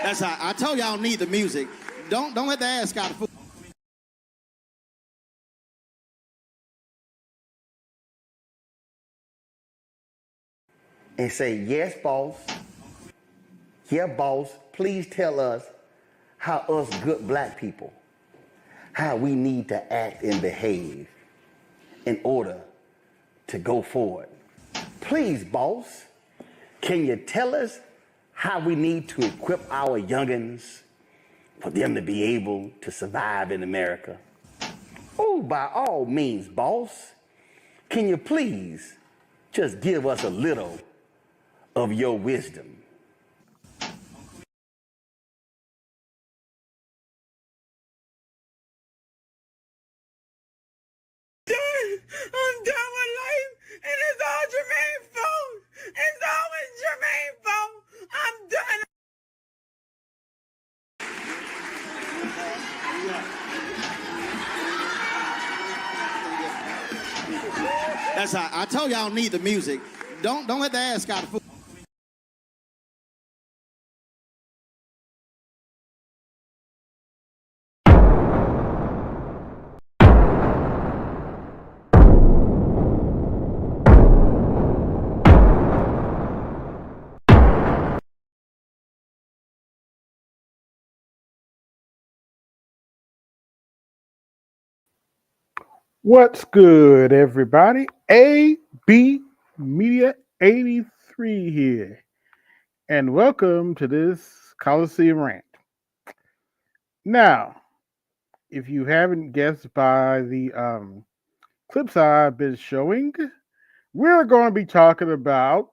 That's how I told y'all need the music. Don't let the ass Scott fool. And say, yes, boss. Yeah, boss, please tell us how us good black people, how we need to act and behave in order to go forward. Please, boss, can you tell us how we need to equip our youngins for them to be able to survive in America? Oh, by all means, boss, can you please just give us a little of your wisdom? I'm done with life, and it's all Jermaine's fault. It's always Jermaine's fault. I'm done. That's how I told y'all need the music. Don't let the ass Scott fool. What's good, everybody? AB Media 83 here, and welcome to this Colosseum Rant. Now, if you haven't guessed by the clips I've been showing, we're going to be talking about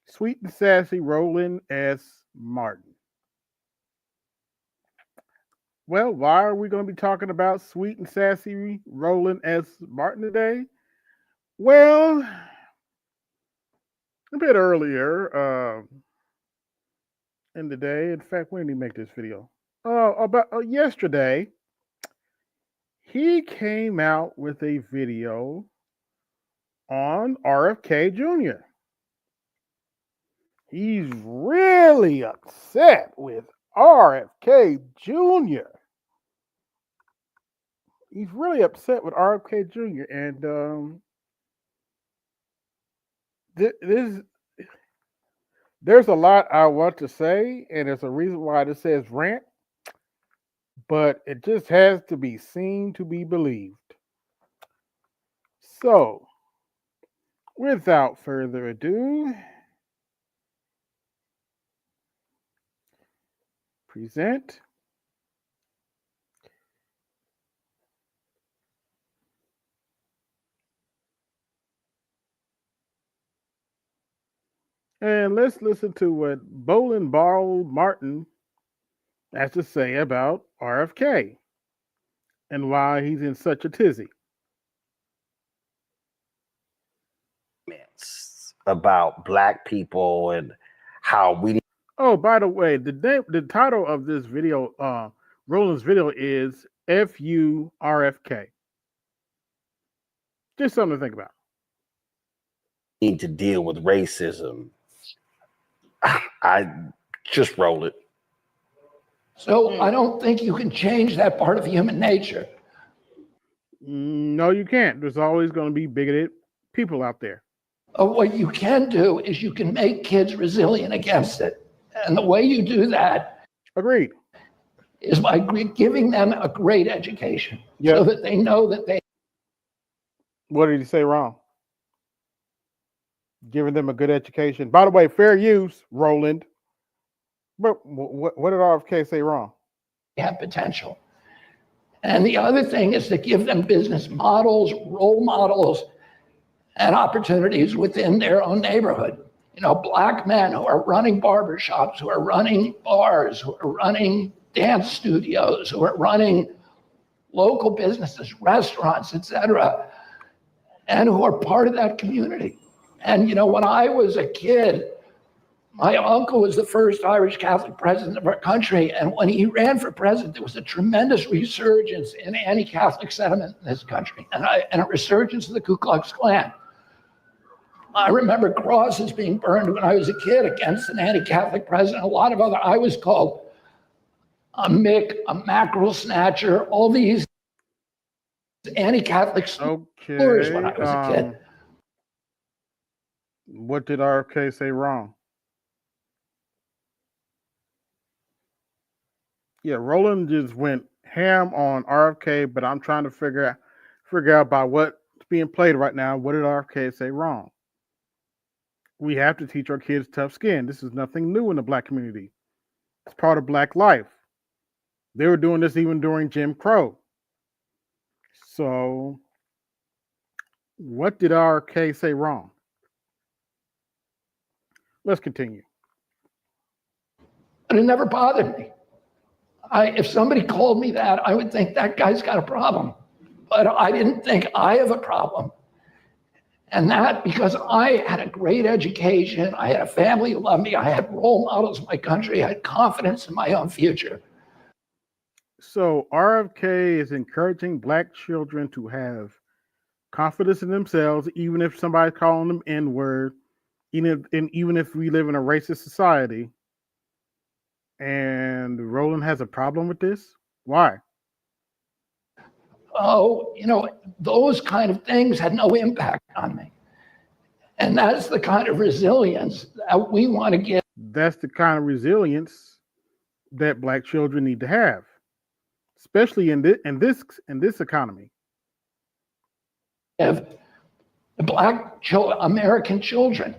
Sweet and Sassy Roland Martin. Well, why are we going to be talking about Sweet and Sassy Roland Martin today? Well, a bit earlier in the day, in fact, when did he make this video? About yesterday, he came out with a video on RFK Jr. He's really upset with RFK Jr. He's really upset with RFK Jr. And there's a lot I want to say, and there's a reason why this says rant, but it just has to be seen to be believed. So, without further ado, present. And let's listen to what Roland Martin has to say about RFK and why he's in such a tizzy. About black people and how we. Oh, by the way, the title of this video, Roland's video, is FU RFK. Just something to think about. Need to deal with racism. I just roll it. So I don't think you can change that part of human nature. No, you can't. There's always going to be bigoted people out there. What you can do is you can make kids resilient against it. And the way you do that, agreed, is by giving them a great education. Yep. So that they know that they. What did he say wrong? Giving them a good education. By the way, fair use, Roland. But what did RFK say wrong? Have potential. And the other thing is to give them business models, role models, and opportunities within their own neighborhood. You know, black men who are running barbershops, who are running bars, who are running dance studios, who are running local businesses, restaurants, etc., and who are part of that community. And, you know, when I was a kid, my uncle was the first Irish Catholic president of our country. And when he ran for president, there was a tremendous resurgence in anti-Catholic sentiment in this country and a resurgence of the Ku Klux Klan. I remember crosses being burned when I was a kid against an anti-Catholic president. A lot of other, I was called a Mick, a mackerel snatcher, all these anti-Catholic slurs when I was a kid. What did RFK say wrong? Yeah, Roland just went ham on RFK, but I'm trying to figure out by what's being played right now. What did RFK say wrong? We have to teach our kids tough skin. This is nothing new in the Black community. It's part of Black life. They were doing this even during Jim Crow. So, what did RFK say wrong? Let's continue. But it never bothered me. If somebody called me that, I would think that guy's got a problem. But I didn't think I have a problem. And that because I had a great education, I had a family who loved me, I had role models in my country, I had confidence in my own future. So RFK is encouraging Black children to have confidence in themselves, even if somebody's calling them N-word, even if we live in a racist society. And Roland has a problem with this? Why? Oh, those kind of things had no impact on me. And that's the kind of resilience that we want to give. That's the kind of resilience that Black children need to have, especially in this economy. Of the Black American children,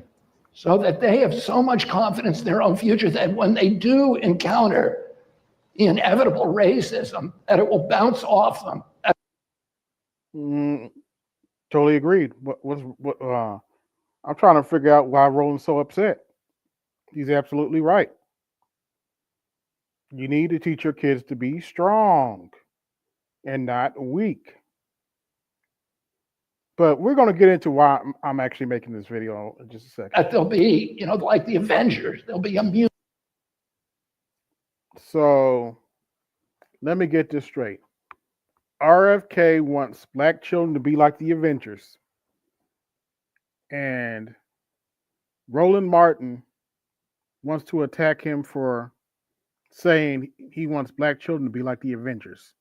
so that they have so much confidence in their own future that when they do encounter the inevitable racism, that it will bounce off them. Totally agreed. I'm trying to figure out why Roland's so upset. He's absolutely right. You need to teach your kids to be strong and not weak. But we're going to get into why I'm actually making this video in just a second. That they'll be, like the Avengers. They'll be immune. So let me get this straight. RFK wants Black children to be like the Avengers. And Roland Martin wants to attack him for saying he wants Black children to be like the Avengers.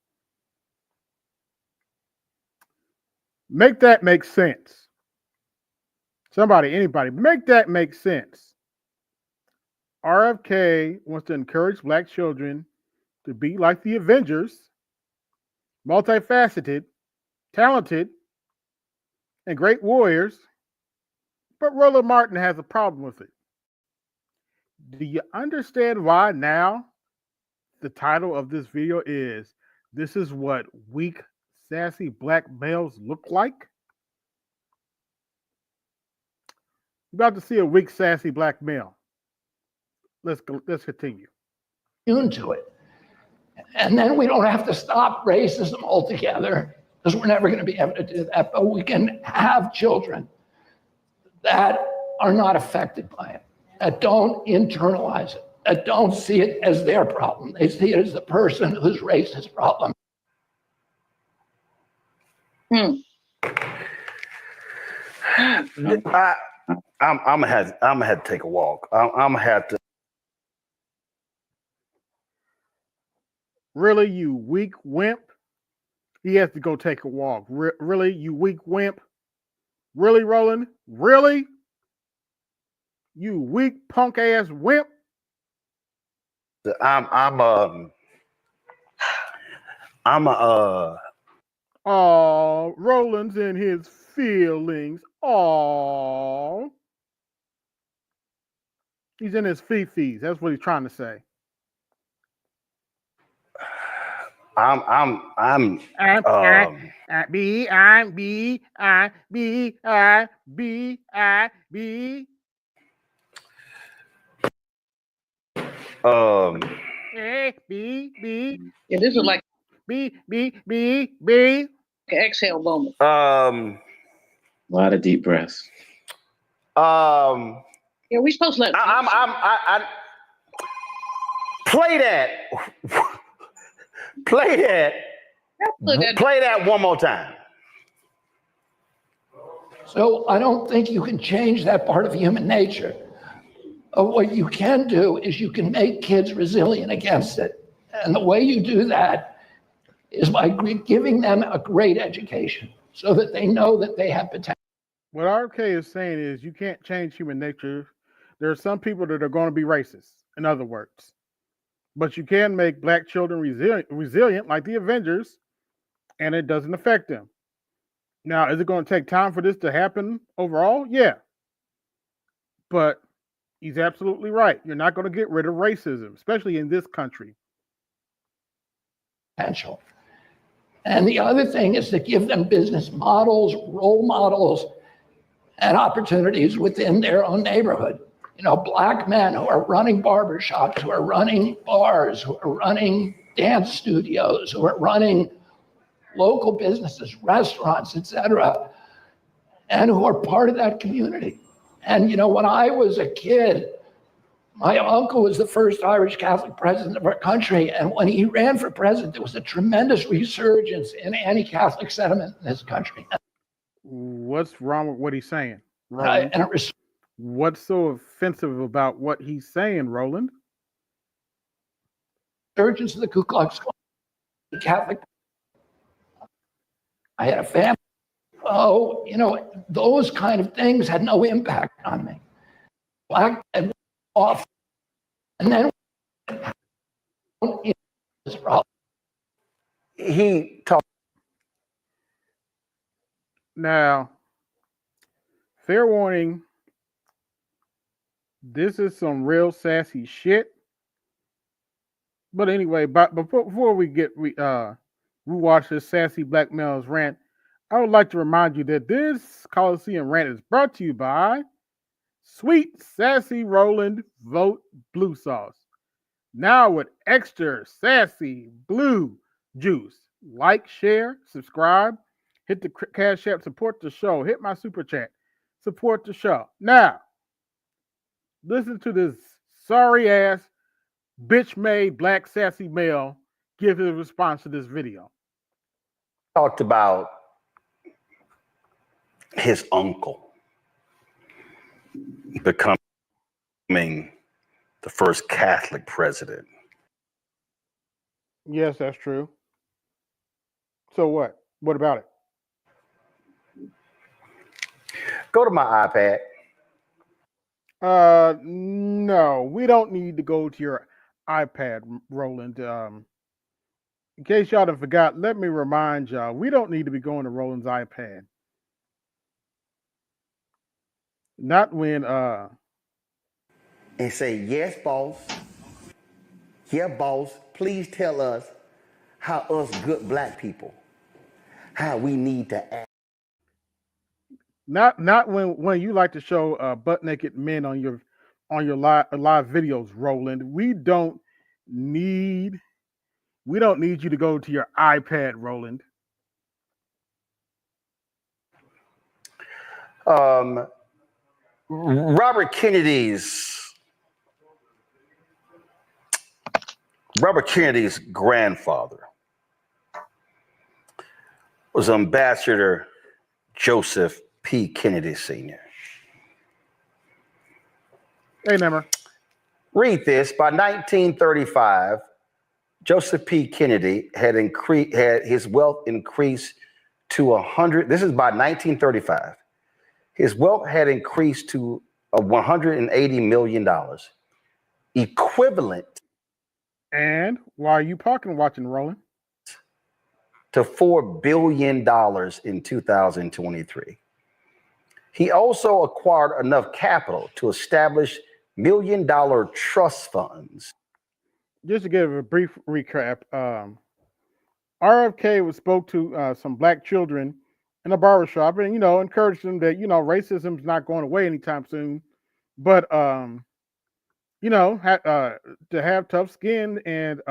Make that make sense. Anybody, make that make sense. RFK wants to encourage Black children to be like the Avengers, multifaceted, talented, and great warriors, but Roland Martin has a problem with it. Do you understand why now the title of this video is "This is what weak, sassy Black males look like"? You're about to see a weak, sassy Black male. Let's continue. Immune to it. And then we don't have to stop racism altogether, because we're never going to be able to do that. But we can have children that are not affected by it, that don't internalize it, that don't see it as their problem. They see it as the person who's racist problem. I'm gonna have to take a walk. I'm gonna have to. Really, you weak wimp? He has to go take a walk. Really, you weak wimp? Really, Roland? Really? You weak punk ass wimp? Oh, Roland's in his feelings. Oh, he's in his fifis. That's what he's trying to say. Yeah, this is like an exhale moment. A lot of deep breaths. Yeah, we supposed to let. Play that. Play that. Play that one more time. So I don't think you can change that part of human nature. What you can do is you can make kids resilient against it. And the way you do that is by giving them a great education so that they know that they have potential. What RFK is saying is you can't change human nature. There are some people that are going to be racist, in other words. But you can make black children resilient like the Avengers, and it doesn't affect them. Now, is it going to take time for this to happen overall? Yeah. But he's absolutely right. You're not going to get rid of racism, especially in this country. Potential. And the other thing is to give them business models, role models, and opportunities within their own neighborhood. You know, black men who are running barbershops, who are running bars, who are running dance studios, who are running local businesses, restaurants, etc., and who are part of that community. And, you know, when I was a kid, my uncle was the first Irish Catholic president of our country. And when he ran for president, there was a tremendous resurgence in anti-Catholic sentiment in this country. What's wrong with what he's saying, And Roland? What's so offensive about what he's saying, Roland? Resurgence of the Ku Klux Klan, Catholic. I had a family. Oh, you know, those kind of things had no impact on me. Black and off, and then this problem. He talked. Now, fair warning, this is some real sassy shit. But anyway, before we watch this sassy black male's rant, I would like to remind you that this Colosseum Rant is brought to you by Sweet Sassy Roland Vote Blue Sauce. Now with extra sassy blue juice. Like, share, subscribe, hit the Cash App, support the show, hit my super chat, support the show. Now, listen to this sorry ass, bitch made black sassy male give his response to this video. Talked about his uncle becoming the first Catholic president. Yes, that's true. So what? What about it? Go to my iPad. No, we don't need to go to your iPad, Roland. In case y'all done forgot, let me remind y'all, we don't need to be going to Roland's iPad. Not when And say, yes, boss. Yeah, boss. Please tell us how us good black people, how we need to act. not when you like to show butt naked men on your live videos, Roland. We don't need you to go to your iPad, Roland. Robert Kennedy's grandfather was Ambassador Joseph P. Kennedy Sr. Hey, Nemmer. Read this. By 1935, Joseph P. Kennedy had his wealth increased to 100. This is by 1935. His wealth had increased to $180 million, equivalent. And why are you watching, Roland? To $4 billion in 2023. He also acquired enough capital to establish million-dollar trust funds. Just to give a brief recap, RFK spoke to some black children in a barbershop and, encouraged them that, racism is not going away anytime soon, but, to have tough skin and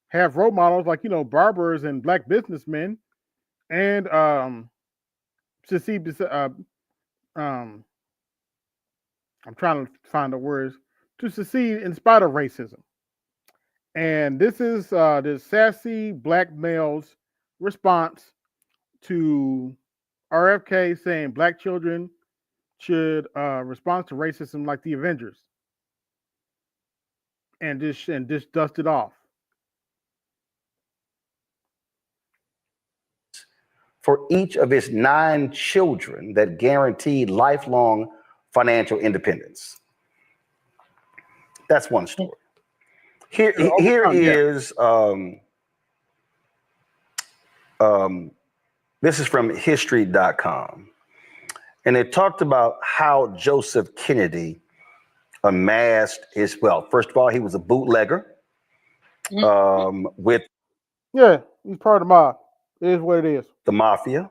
have role models like, barbers and black businessmen and I'm trying to find the words, to succeed in spite of racism. And this is this sassy black male's response to RFK saying black children should respond to racism like the Avengers, and just dust it off. For each of his 9 children that guaranteed lifelong financial independence. That's one story. Here is this is from history.com. And it talked about how Joseph Kennedy amassed his wealth. First of all, he was a bootlegger with he's part of the mob. It is what it is. The mafia.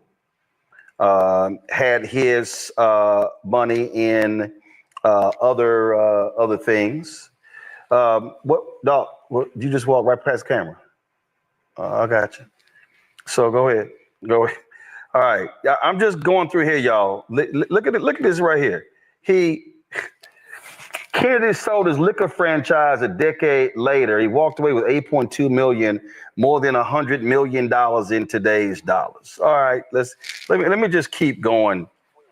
Had his money in other things. What you just walked right past the camera? I got you. So go ahead. All right. I'm just going through here, y'all. Look at it. Look at this right here. Kennedy sold his liquor franchise a decade later. He walked away with $8.2 million, more than $100 million in today's dollars. All right, let me just keep going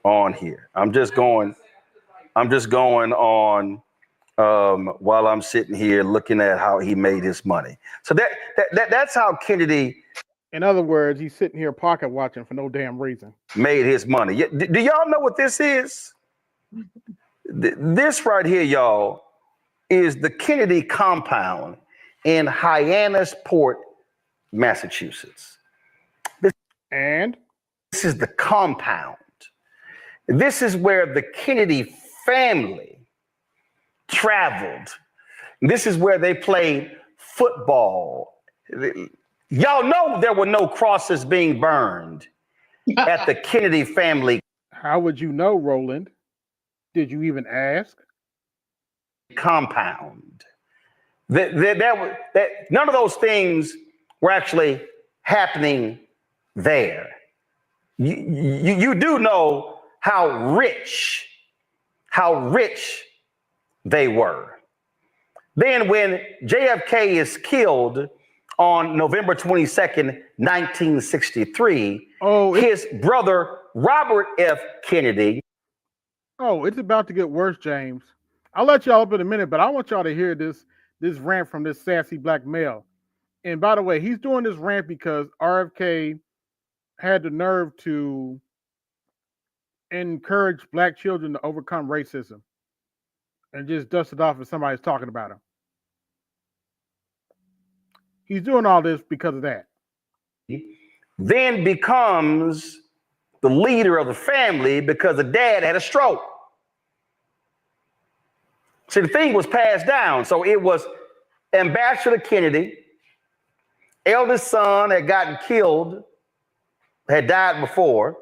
on here. I'm just going on while I'm sitting here looking at how he made his money. So that's how Kennedy. In other words, he's sitting here pocket watching for no damn reason. Made his money. Do y'all know what this is? This right here, y'all, is the Kennedy compound in Hyannisport, Massachusetts. This is the compound. This is where the Kennedy family traveled. This is where they played football. Y'all know there were no crosses being burned at the Kennedy family. How would you know, Roland? Did you even ask? Compound. That none of those things were actually happening there. You do know how rich they were. Then when JFK is killed on November 22nd, 1963, his brother Robert F. Kennedy. Oh, it's about to get worse, James. I'll let y'all up in a minute, but I want y'all to hear this rant from this sassy black male. And by the way, he's doing this rant because RFK had the nerve to encourage black children to overcome racism and just dust it off if somebody's talking about him. He's doing all this because of that. Then becomes the leader of the family because the dad had a stroke. See, the thing was passed down. So it was Ambassador Kennedy, eldest son had gotten killed, had died before.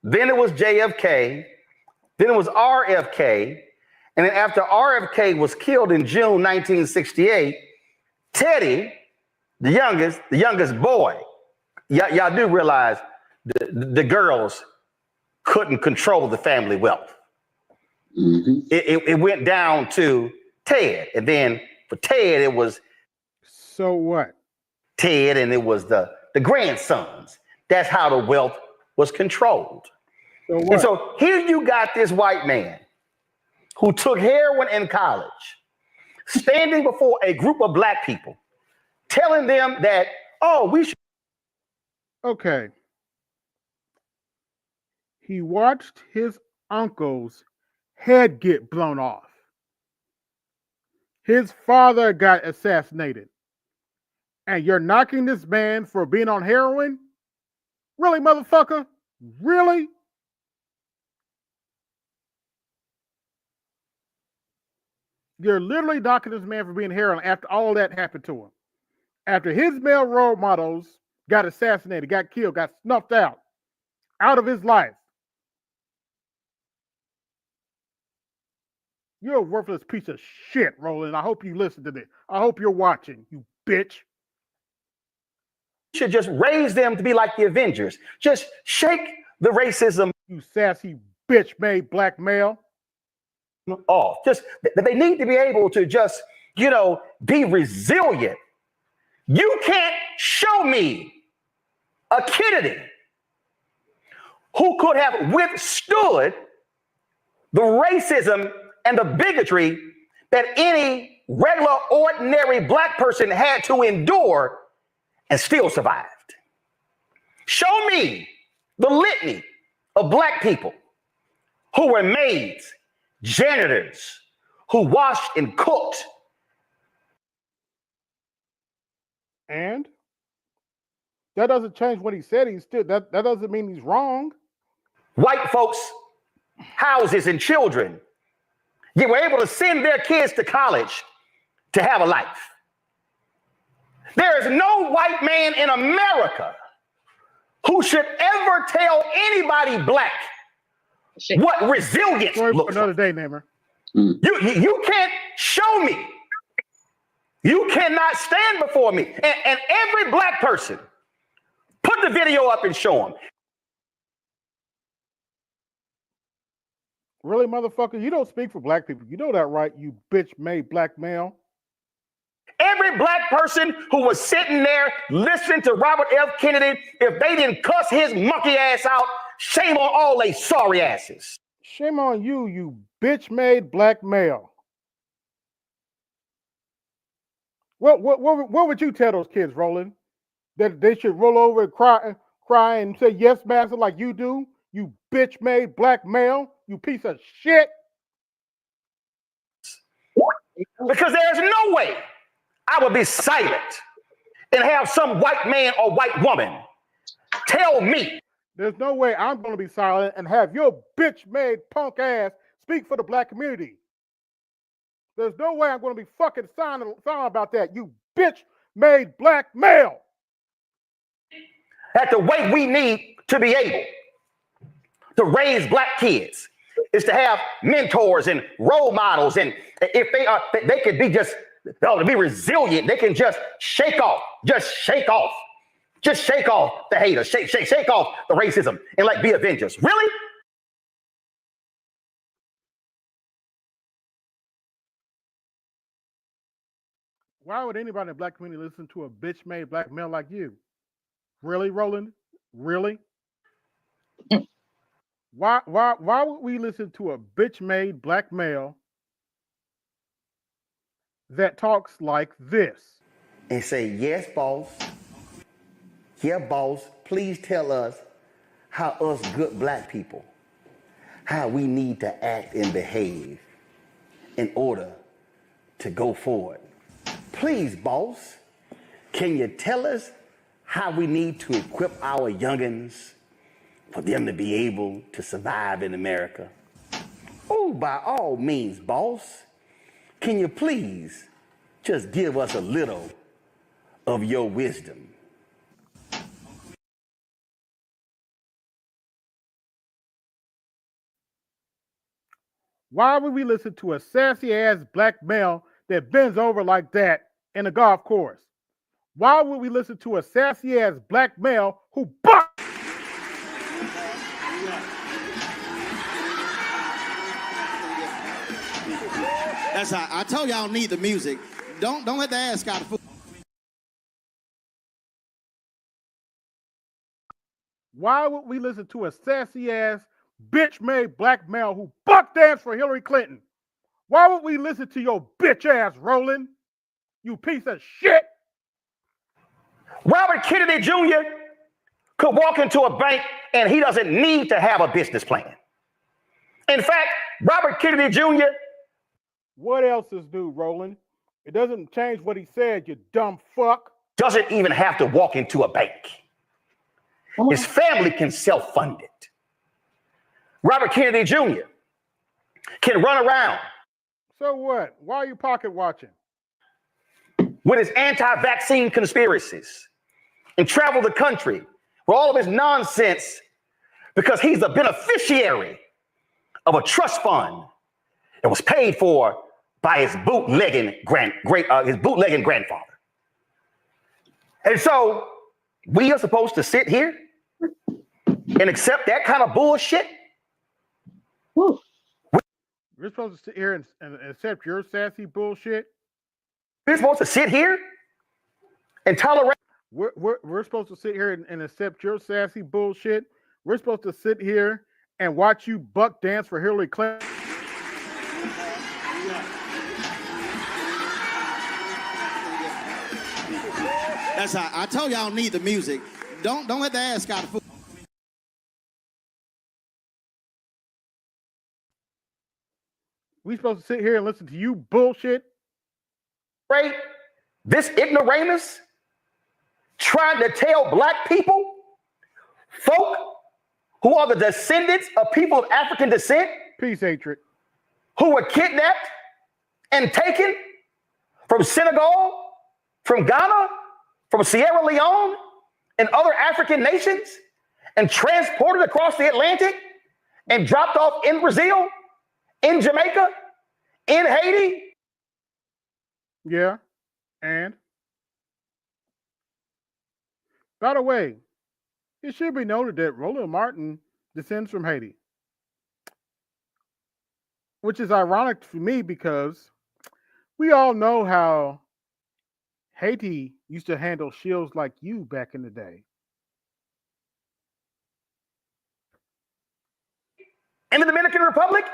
Then it was JFK. Then it was RFK. And then after RFK was killed in June 1968, Teddy, the youngest boy, y'all do realize the girls couldn't control the family wealth. Mm-hmm. It went down to Ted. And then for Ted, it was. So what? Ted, and it was the grandsons. That's how the wealth was controlled. So what? And so here you got this white man who took heroin in college, standing before a group of black people, telling them that, we should. Okay. He watched his uncle's head get blown off. His father got assassinated. And you're knocking this man for being on heroin? Really, motherfucker? Really? You're literally knocking this man for being heroin after all that happened to him. After his male role models got assassinated, got killed, got snuffed out of his life. You're a worthless piece of shit, Roland. I hope you listen to this. I hope you're watching, you bitch. Should just raise them to be like the Avengers. Just shake the racism. You sassy bitch-made black male. Off. Just they need to be able to just, be resilient. You can't show me a Kennedy who could have withstood the racism and the bigotry that any regular, ordinary black person had to endure and still survived. Show me the litany of black people who were maids, janitors, who washed and cooked. And that doesn't change what he said. He's still that doesn't mean he's wrong. White folks' houses and children. They were able to send their kids to college to have a life. There is no white man in America who should ever tell anybody black what resilience looks another like. day, Namer. You can't show me. You cannot stand before me. And every black person, put the video up and show them. Really, motherfucker? You don't speak for black people. You know that, right? You bitch-made black male. Every black person who was sitting there listening to Robert F. Kennedy, if they didn't cuss his monkey ass out, shame on all they sorry asses. Shame on you, you bitch-made black male. What would you tell those kids, Roland? That they should roll over and cry and say yes, master, like you do? You bitch-made black male, you piece of shit. Because there's no way I would be silent and have some white man or white woman tell me. There's no way I'm going to be silent and have your bitch-made punk ass speak for the black community. There's no way I'm going to be fucking silent about that, you bitch-made black male. That the way we need to be able to raise black kids is to have mentors and role models. And if they could be just, to be resilient, they can just shake off the haters, shake off the racism and like be Avengers. Really? Why would anybody in the black community listen to a bitch-made black male like you? Really, Roland? Really? Why would we listen to a bitch-made black male that talks like this? And say, yes, boss. Yeah, boss, please tell us how us good black people, how we need to act and behave in order to go forward. Please, boss, can you tell us how we need to equip our youngins for them to be able to survive in America? Oh, by all means, boss, can you please just give us a little of your wisdom? Why would we listen to a sassy-ass black male that bends over like that in a golf course? Why would we listen to a sassy-ass black male who bucks? That's how I told y'all need the music. Don't let the ass out of fool. Why would we listen to a sassy-ass bitch-made black male who buck danced for Hillary Clinton? Why would we listen to your bitch ass, Roland? You piece of shit. Robert Kennedy Jr. could walk into a bank and he doesn't need to have a business plan. In fact, Robert Kennedy Jr. What else is new, Roland? It doesn't change what he said, you dumb fuck. Doesn't even have to walk into a bank. His family can self-fund it. Robert Kennedy Jr. can run around. So what? Why are you pocket watching? With his anti-vaccine conspiracies and travel the country with all of his nonsense because he's a beneficiary of a trust fund that was paid for by his bootlegging grandfather. And so we are supposed to sit here and accept that kind of bullshit? We're supposed to sit here and accept your sassy bullshit? We're supposed to sit here and tolerate? We're supposed to sit here and accept your sassy bullshit We're supposed to sit here and watch you buck dance for Hillary Clinton. That's how I told y'all need the music. Don't let the ass out of food. We supposed to sit here and listen to you bullshit? Right? This ignoramus trying to tell black people, folk who are the descendants of people of African descent, Peace, hatred, who were kidnapped and taken from Senegal, from Ghana, from Sierra Leone, and other African nations, and transported across the Atlantic and dropped off in Brazil, in Jamaica, in Haiti. Yeah, and by the way, it should be noted that Roland Martin descends from Haiti, which is ironic for me because we all know how Haiti used to handle shills like you back in the day. In the Dominican Republic,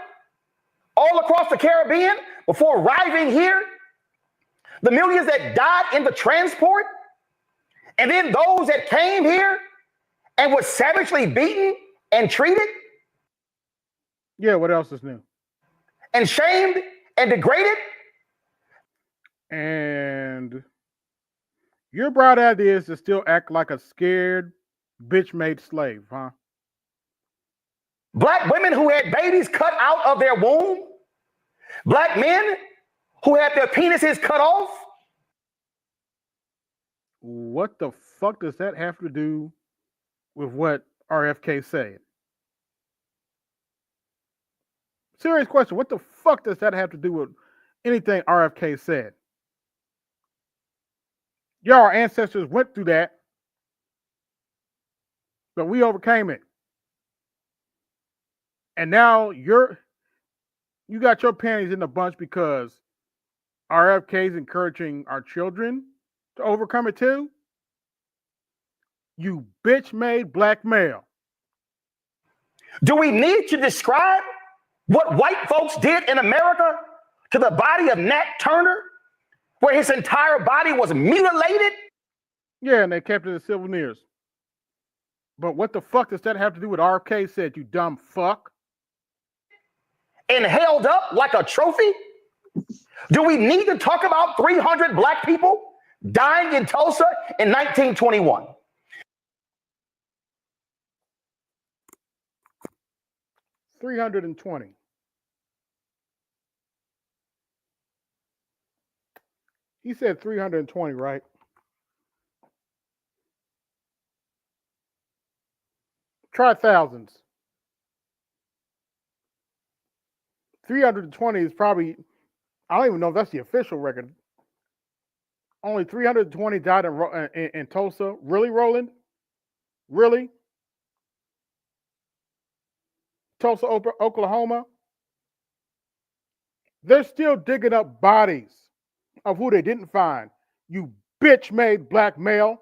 all across the Caribbean, before arriving here, the millions that died in the transport, and then those that came here and were savagely beaten and treated. Yeah, what else is new? And shamed and degraded. And your bright idea is to still act like a scared, bitch-made slave, huh? Black women who had babies cut out of their womb. Black men who had their penises cut off. What the fuck does that have to do with what RFK said? Serious question. What the fuck does that have to do with anything RFK said? Yeah, our ancestors went through that, but we overcame it. And now you got your panties in a bunch because RFK is encouraging our children to overcome it too? You bitch-made black male. Do we need to describe what white folks did in America to the body of Nat Turner, where his entire body was mutilated? Yeah, and they kept it as souvenirs. But what the fuck does that have to do with RFK said, you dumb fuck? And held up like a trophy? Do we need to talk about 300 black people dying in Tulsa in 1921? $320. He said 320, right? Try thousands. 320 is probably, I don't even know if that's the official record. Only 320 died in Tulsa. Really, Roland? Really? Tulsa, Oklahoma? They're still digging up bodies of who they didn't find. You bitch-made black male.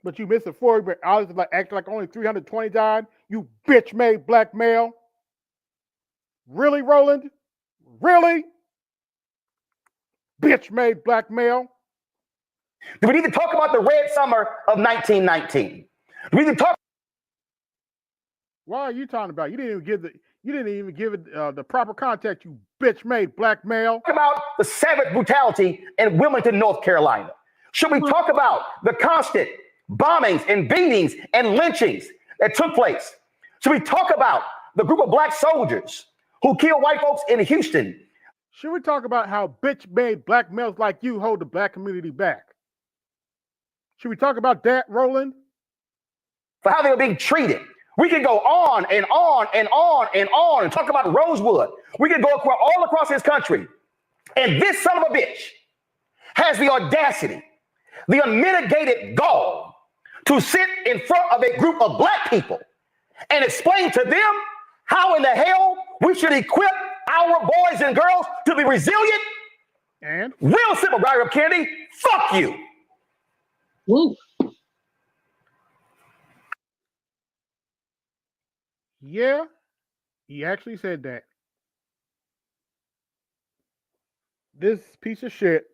But you missed it forward, but I was like acting like only 320 died. You bitch-made black male. Really, Roland? Really? Bitch-made black male. Do we need to talk about the Red Summer of 1919? Do we need to talk? Why are you talking about? You didn't even give it the proper context. You bitch-made black male. Talk about the savage brutality in Wilmington, North Carolina. Should we talk about the constant bombings and beatings and lynchings that took place? Should we talk about the group of black soldiers who killed white folks in Houston? Should we talk about how bitch-made black males like you hold the black community back? Should we talk about that, Roland? For how they were being treated. We can go on and on and on and on and talk about Rosewood. We can go all across this country. And this son of a bitch has the audacity, the unmitigated gall to sit in front of a group of black people and explain to them how in the hell we should equip our boys and girls to be resilient. And real simple, Robert Kennedy, fuck you. Woo. Yeah, he actually said that. This piece of shit,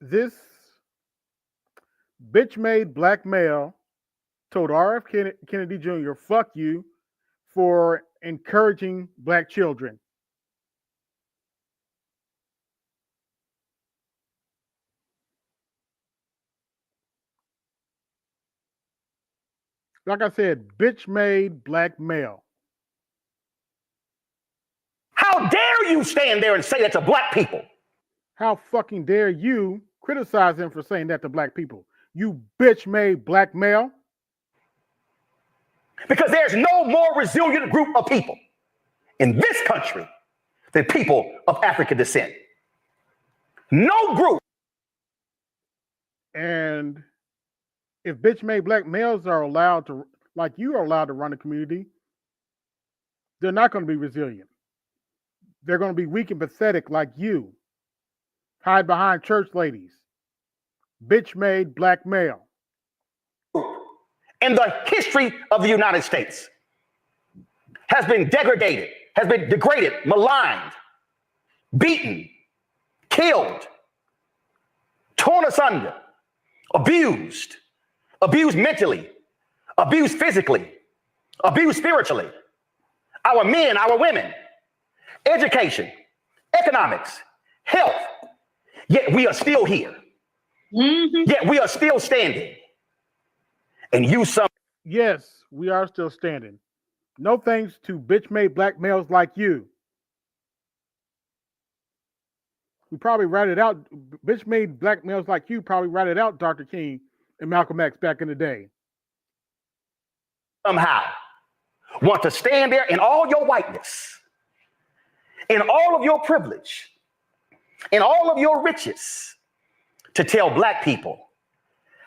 this bitch-made black male told R.F. Kennedy Jr., fuck you for encouraging black children. Like I said, bitch-made black male. How dare you stand there and say that to black people? How fucking dare you criticize him for saying that to black people? You bitch-made black male. Because there's no more resilient group of people in this country than people of African descent. No group. And if bitch-made black males are allowed to, like you are allowed to run a community, they're not going to be resilient. They're going to be weak and pathetic like you. Hide behind church ladies. Bitch-made black male. In the history of the United States has been degraded, has been degraded, maligned, beaten, killed, torn asunder, abused mentally, abused physically, abused spiritually. Our men, our women, education, economics, health, yet we are still here. Mm-hmm. Yet we are still standing. And you some. Yes, we are still standing. No thanks to bitch-made black males like you. We probably ratted out, bitch-made black males like you probably ratted out Dr. King and Malcolm X back in the day. Somehow want to stand there in all your whiteness, in all of your privilege, in all of your riches, to tell black people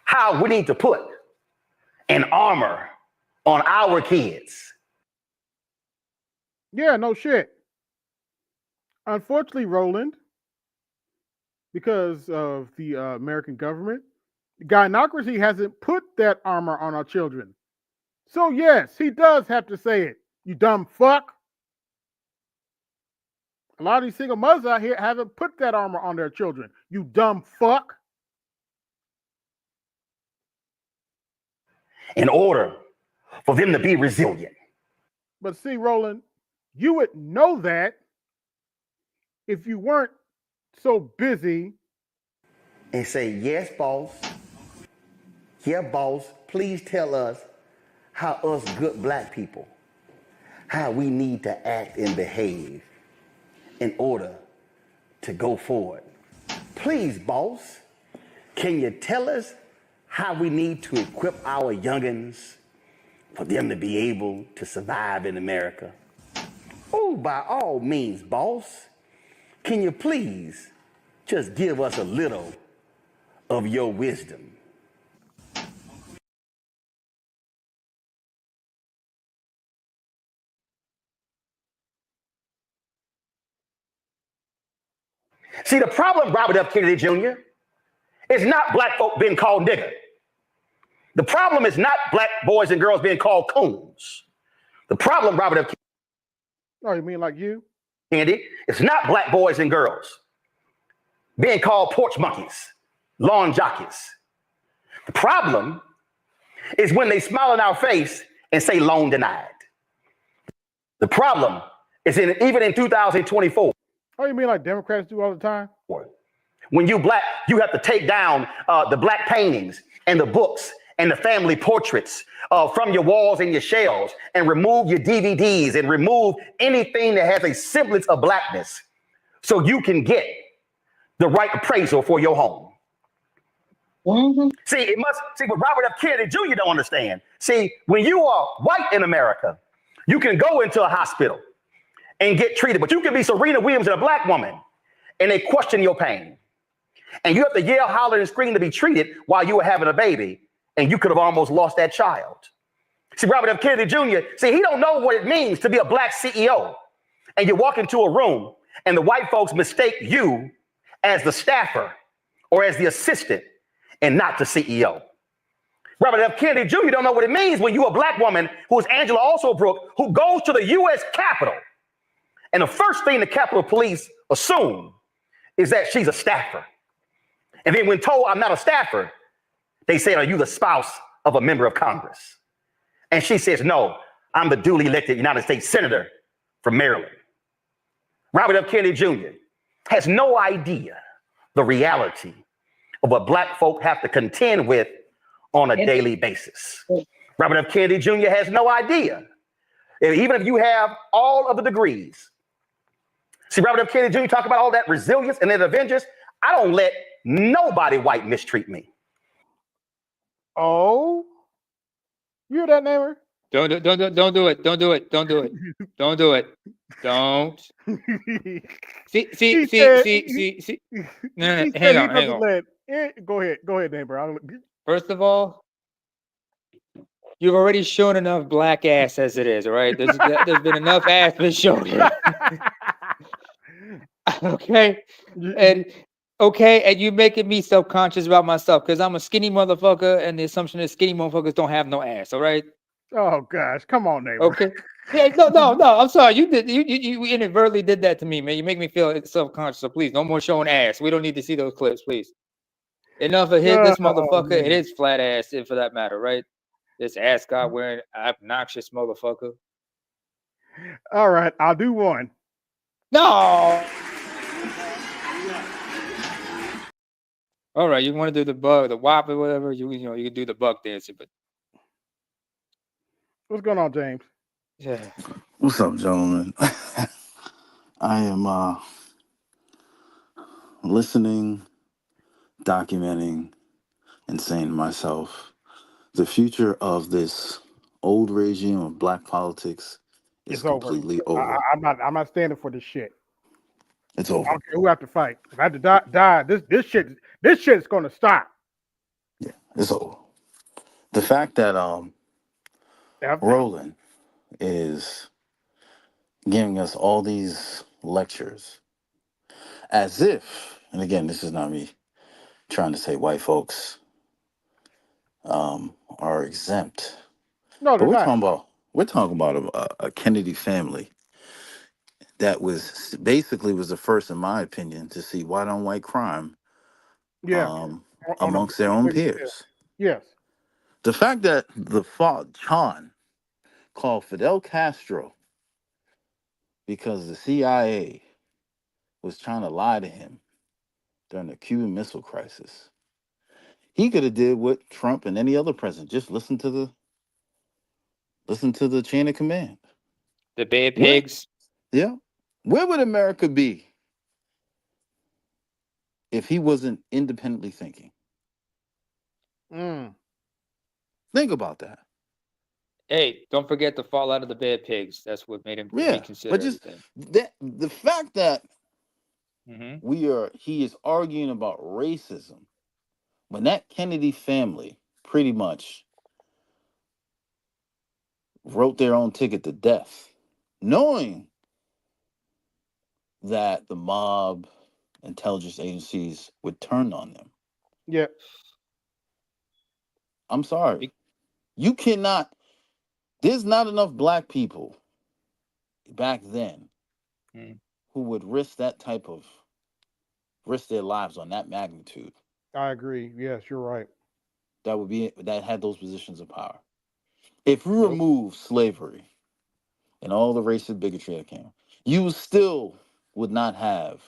how we need to put an armor on our kids. Yeah, no shit. Unfortunately, Roland, because of the American government, gynocracy hasn't put that armor on our children. So yes, he does have to say it, you dumb fuck. A lot of these single mothers out here haven't put that armor on their children, you dumb fuck. In order for them to be resilient. But see, Roland, you would know that if you weren't so busy. And say, yes, boss. Yeah, boss, please tell us how us good black people, how we need to act and behave in order to go forward. Please, boss, can you tell us how we need to equip our youngins for them to be able to survive in America? Oh, by all means, boss, can you please just give us a little of your wisdom? See, the problem, Robert F. Kennedy Jr., is not black folk being called nigger. The problem is not black boys and girls being called coons. The problem, Robert F. Kennedy. Oh, you mean like you? Kennedy, it's not black boys and girls being called porch monkeys, lawn jockeys. The problem is when they smile in our face and say loan denied. The problem is even in 2024. Oh, you mean like Democrats do all the time? When you black, you have to take down the black paintings and the books and the family portraits from your walls and your shelves and remove your DVDs and remove anything that has a semblance of blackness so you can get the right appraisal for your home. Mm-hmm. See, what Robert F. Kennedy Jr. don't understand. See, when you are white in America, you can go into a hospital and get treated, but you can be Serena Williams and a black woman and they question your pain. And you have to yell, holler, and scream to be treated while you were having a baby, and you could have almost lost that child. See, Robert F. Kennedy Jr., he don't know what it means to be a black CEO. And you walk into a room, and the white folks mistake you as the staffer or as the assistant and not the CEO. Robert F. Kennedy Jr. don't know what it means when you're a black woman who is Angela Alsobrook, who goes to the U.S. Capitol. And the first thing the Capitol Police assume is that she's a staffer. And then when told I'm not a staffer, they say, are you the spouse of a member of Congress? And she says, no, I'm the duly elected United States Senator from Maryland. Robert F. Kennedy Jr. has no idea the reality of what black folk have to contend with on a daily basis. Robert F. Kennedy Jr. has no idea. Even if you have all of the degrees. See, Robert F. Kennedy Jr. talk about all that resilience and that Avengers. I don't let nobody white mistreat me. Oh, you hear that, neighbor? Don't do it. Don't do it. Don't do it. Don't do it. Don't. See. No. Hang on. Go ahead, neighbor. First of all, you've already shown enough black ass as it is, all right? There's been enough ass been shown here. Okay? And you making me self-conscious about myself because I'm a skinny motherfucker and the assumption is skinny motherfuckers don't have no ass, all right? Oh gosh, come on, neighbor. Okay. Yeah, no. I'm sorry. You inadvertently did that to me, man. You make me feel self-conscious. So please, no more showing ass. We don't need to see those clips, please. Enough of this motherfucker and his flat ass, for that matter, right? This ascot wearing obnoxious motherfucker. All right, I'll do one. No. All right, you want to do the bug, the whop, or whatever? You can do the buck dancing, but what's going on, James? Yeah. What's up, gentlemen? I am listening, documenting, and saying to myself, the future of this old regime of black politics is completely over. I'm not standing for this shit. It's over. I don't care who have to fight. If I have to die, this shit's gonna stop. Yeah, it's over. The fact that Roland is giving us all these lectures as if, and again, this is not me trying to say white folks are exempt. No, but we're talking about a Kennedy family that was the first, in my opinion, to see white on white crime amongst their own peers. Yes. The fact that the John called Fidel Castro because the CIA was trying to lie to him during the Cuban Missile Crisis. He could have did what Trump and any other president, just listen to the chain of command. The bad pigs. Yeah. Where would America be if he wasn't independently thinking? Think about that. Hey, don't forget to fall out of the bad pigs. That's what made him reconsider. But just the fact that he is arguing about racism when that Kennedy family pretty much wrote their own ticket to death, knowing that the mob, intelligence agencies would turn on them. Yeah. I'm sorry. You cannot. There's not enough black people back then who would risk their lives on that magnitude. I agree. Yes, you're right. That had those positions of power. If we remove slavery and all the racist bigotry that came, you still would not have.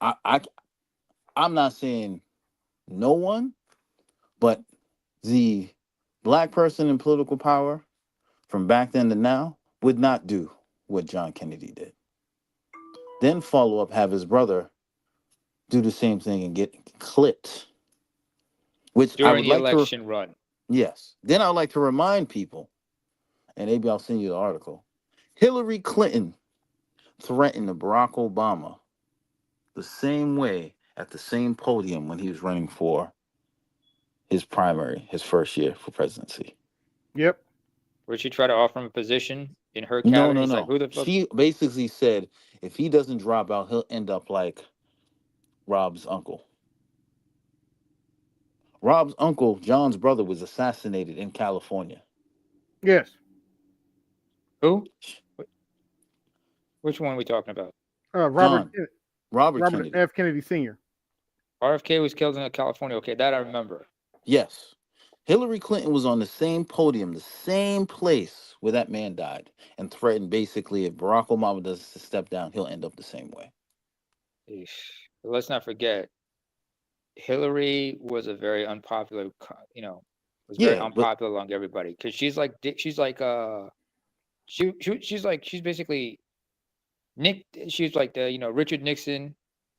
I'm not saying no one, but the black person in political power from back then to now would not do what John Kennedy did. Then follow up, have his brother do the same thing and get clipped. Which during I would the election run. Yes. Then I'd like to remind people, and maybe I'll send you the article. Hillary Clinton threatened Barack Obama the same way at the same podium when he was running for his primary, his first year for presidency. Yep. Would she try to offer him a position in her cabinet? No. Like, who the fuck? She basically said if he doesn't drop out, he'll end up like Rob's uncle. Rob's uncle, John's brother, was assassinated in California. Yes. Who? Which one are we talking about? Robert Robert Kennedy. F. Kennedy Sr. RFK was killed in California. Okay, that I remember. Yes. Hillary Clinton was on the same podium, the same place where that man died, and threatened basically if Barack Obama does step down, he'll end up the same way. But let's not forget, Hillary was a very unpopular, was very unpopular among everybody because she's basically she's like the Richard Nixon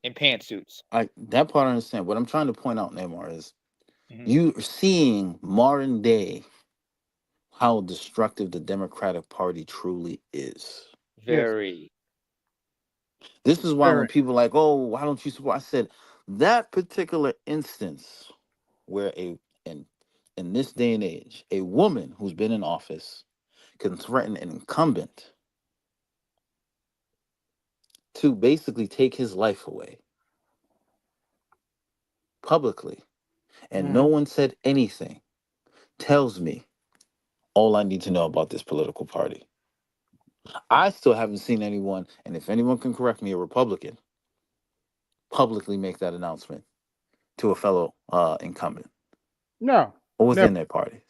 in pantsuits. That part I understand. What I'm trying to point out, Neymar, is you are seeing modern day how destructive the Democratic Party truly is. Very. This is why when people are like, oh, why don't you support? I said that particular instance where in this day and age, a woman who's been in office can threaten an incumbent to basically take his life away publicly, and no one said anything, tells me all I need to know about this political party. I still haven't seen anyone, and if anyone can correct me, a Republican, publicly make that announcement to a fellow incumbent. No. Or within their parties.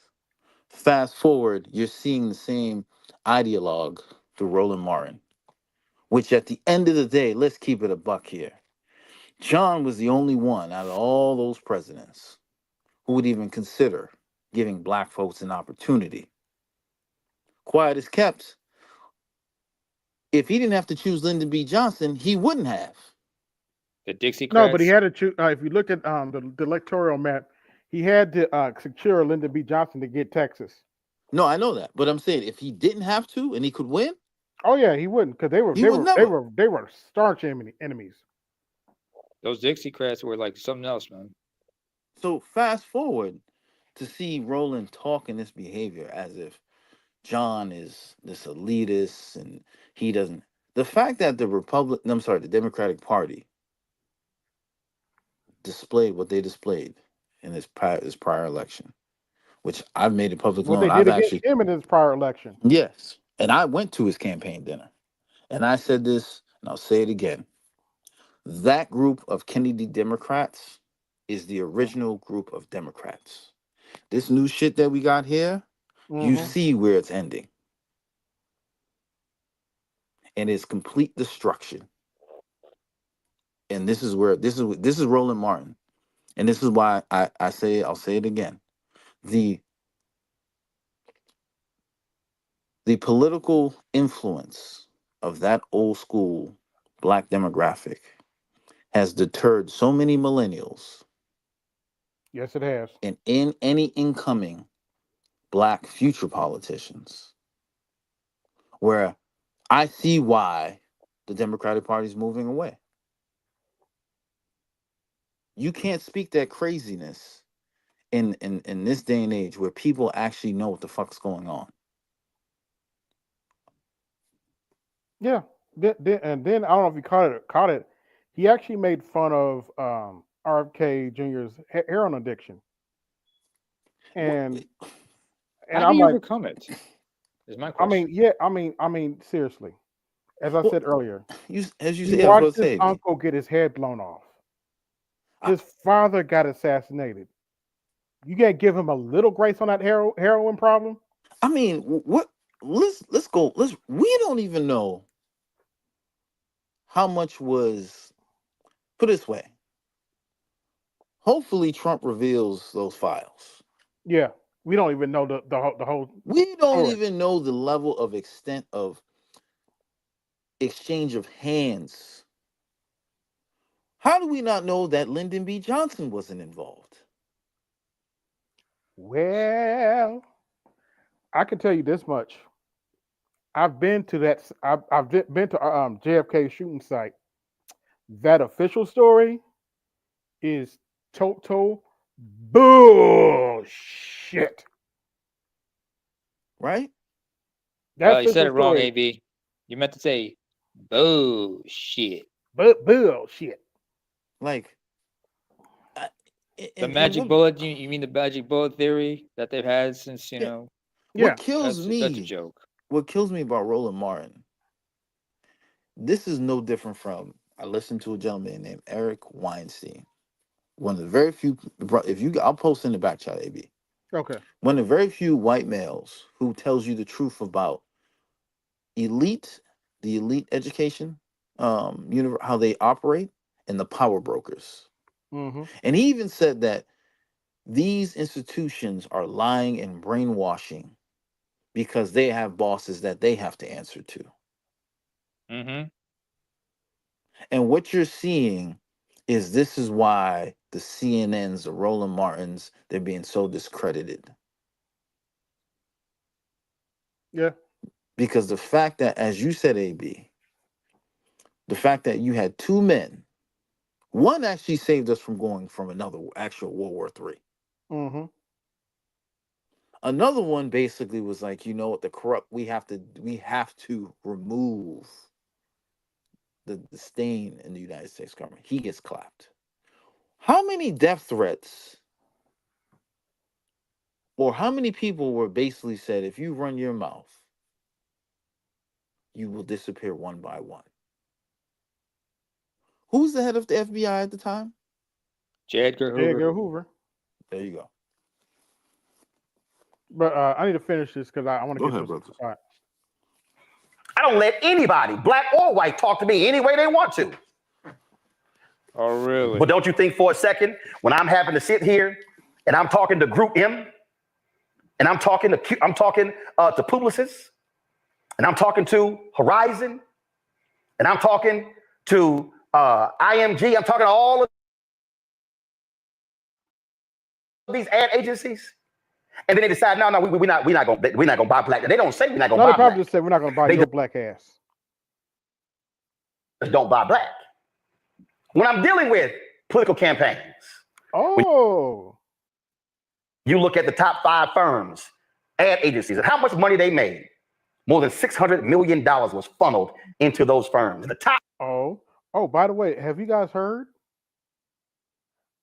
Fast forward, you're seeing the same ideologue through Roland Martin, which at the end of the day, let's keep it a buck here. John was the only one out of all those presidents who would even consider giving black folks an opportunity. Quiet as kept. If he didn't have to choose Lyndon B. Johnson, he wouldn't have. The Dixiecrats? No, but he had to choose. If you look at the electoral map, he had to secure Lyndon B. Johnson to get Texas. No, I know that, but I'm saying if he didn't have to and he could win. Oh yeah, he wouldn't, because they were staunch enemies. Those Dixiecrats were like something else, man. So fast forward to see Roland talk in this behavior as if John is this elitist and he doesn't. The fact that the Democratic Party displayed what they displayed in this prior election, which I've made it public known. They did against him in his prior election. Yes, and I went to his campaign dinner, and I said this, and I'll say it again. That group of Kennedy Democrats is the original group of Democrats. This new shit that we got here, you see where it's ending. And it's complete destruction. And this is Roland Martin. And this is why I'll say it again. The political influence of that old school black demographic has deterred so many millennials. Yes, it has. And in any incoming black future politicians, where I see why the Democratic Party is moving away. You can't speak that craziness in this day and age where people actually know what the fuck's going on. Yeah. And then I don't know if you caught it. He actually made fun of RFK Jr.'s heroin addiction. And how do you overcome it? Is my question. I mean, seriously. As I said earlier, he watched his uncle get his head blown off. His father got assassinated. You can't give him a little grace on that heroin problem? I mean, what? Let's go. We don't even know how much was. Put it this way. Hopefully, Trump reveals those files. Yeah, we don't even know the whole. We don't even know the level of extent of exchange of hands. How do we not know that Lyndon B. Johnson wasn't involved? Well, I can tell you this much. I've been to that. I've been to JFK shooting site. That official story is total bullshit. Right? You said it wrong, AB. You meant to say bullshit. Bullshit. Like, The magic bullet? You mean the magic bullet theory that they've had since What Yeah. kills me? That's a joke. What kills me about Roland Martin? This is no different from. I listened to a gentleman named Eric Weinstein. One of the very few. I'll post in the back chat, AB. Okay. One of the very few white males who tells you the truth about the elite education, how they operate, and the power brokers. Mm-hmm. And he even said that these institutions are lying and brainwashing because they have bosses that they have to answer to. Mm-hmm. And what you're seeing is this is why the CNNs, the Roland Martins, they're being so discredited. Yeah. Because the fact that, as you said, AB, the fact that you had two men, one actually saved us from going from another actual World War III. Mm-hmm. Another one basically was like, you know what, we have to remove the stain in the United States government. He gets clapped. How many death threats or how many people were basically said, if you run your mouth, you will disappear one by one? Who's the head of the FBI at the time? J. Edgar Hoover. There you go. But I need to finish this because I want to Go get ahead, this. brother. All right. I don't let anybody, black or white, talk to me any way they want to. Oh, really? But don't you think for a second, when I'm having to sit here and I'm talking to Group M, and I'm talking to Publicis, and I'm talking to Horizon, and I'm talking to IMG, I'm talking to all of these ad agencies, and then they decide, no, we're not gonna buy black. They don't say we're not gonna buy black. They probably just said we're not gonna buy your black ass. Just don't buy black. When I'm dealing with political campaigns, you look at the top 5 firms, ad agencies, and how much money they made. More than $600 million was funneled into those firms. The top. By the way, have you guys heard?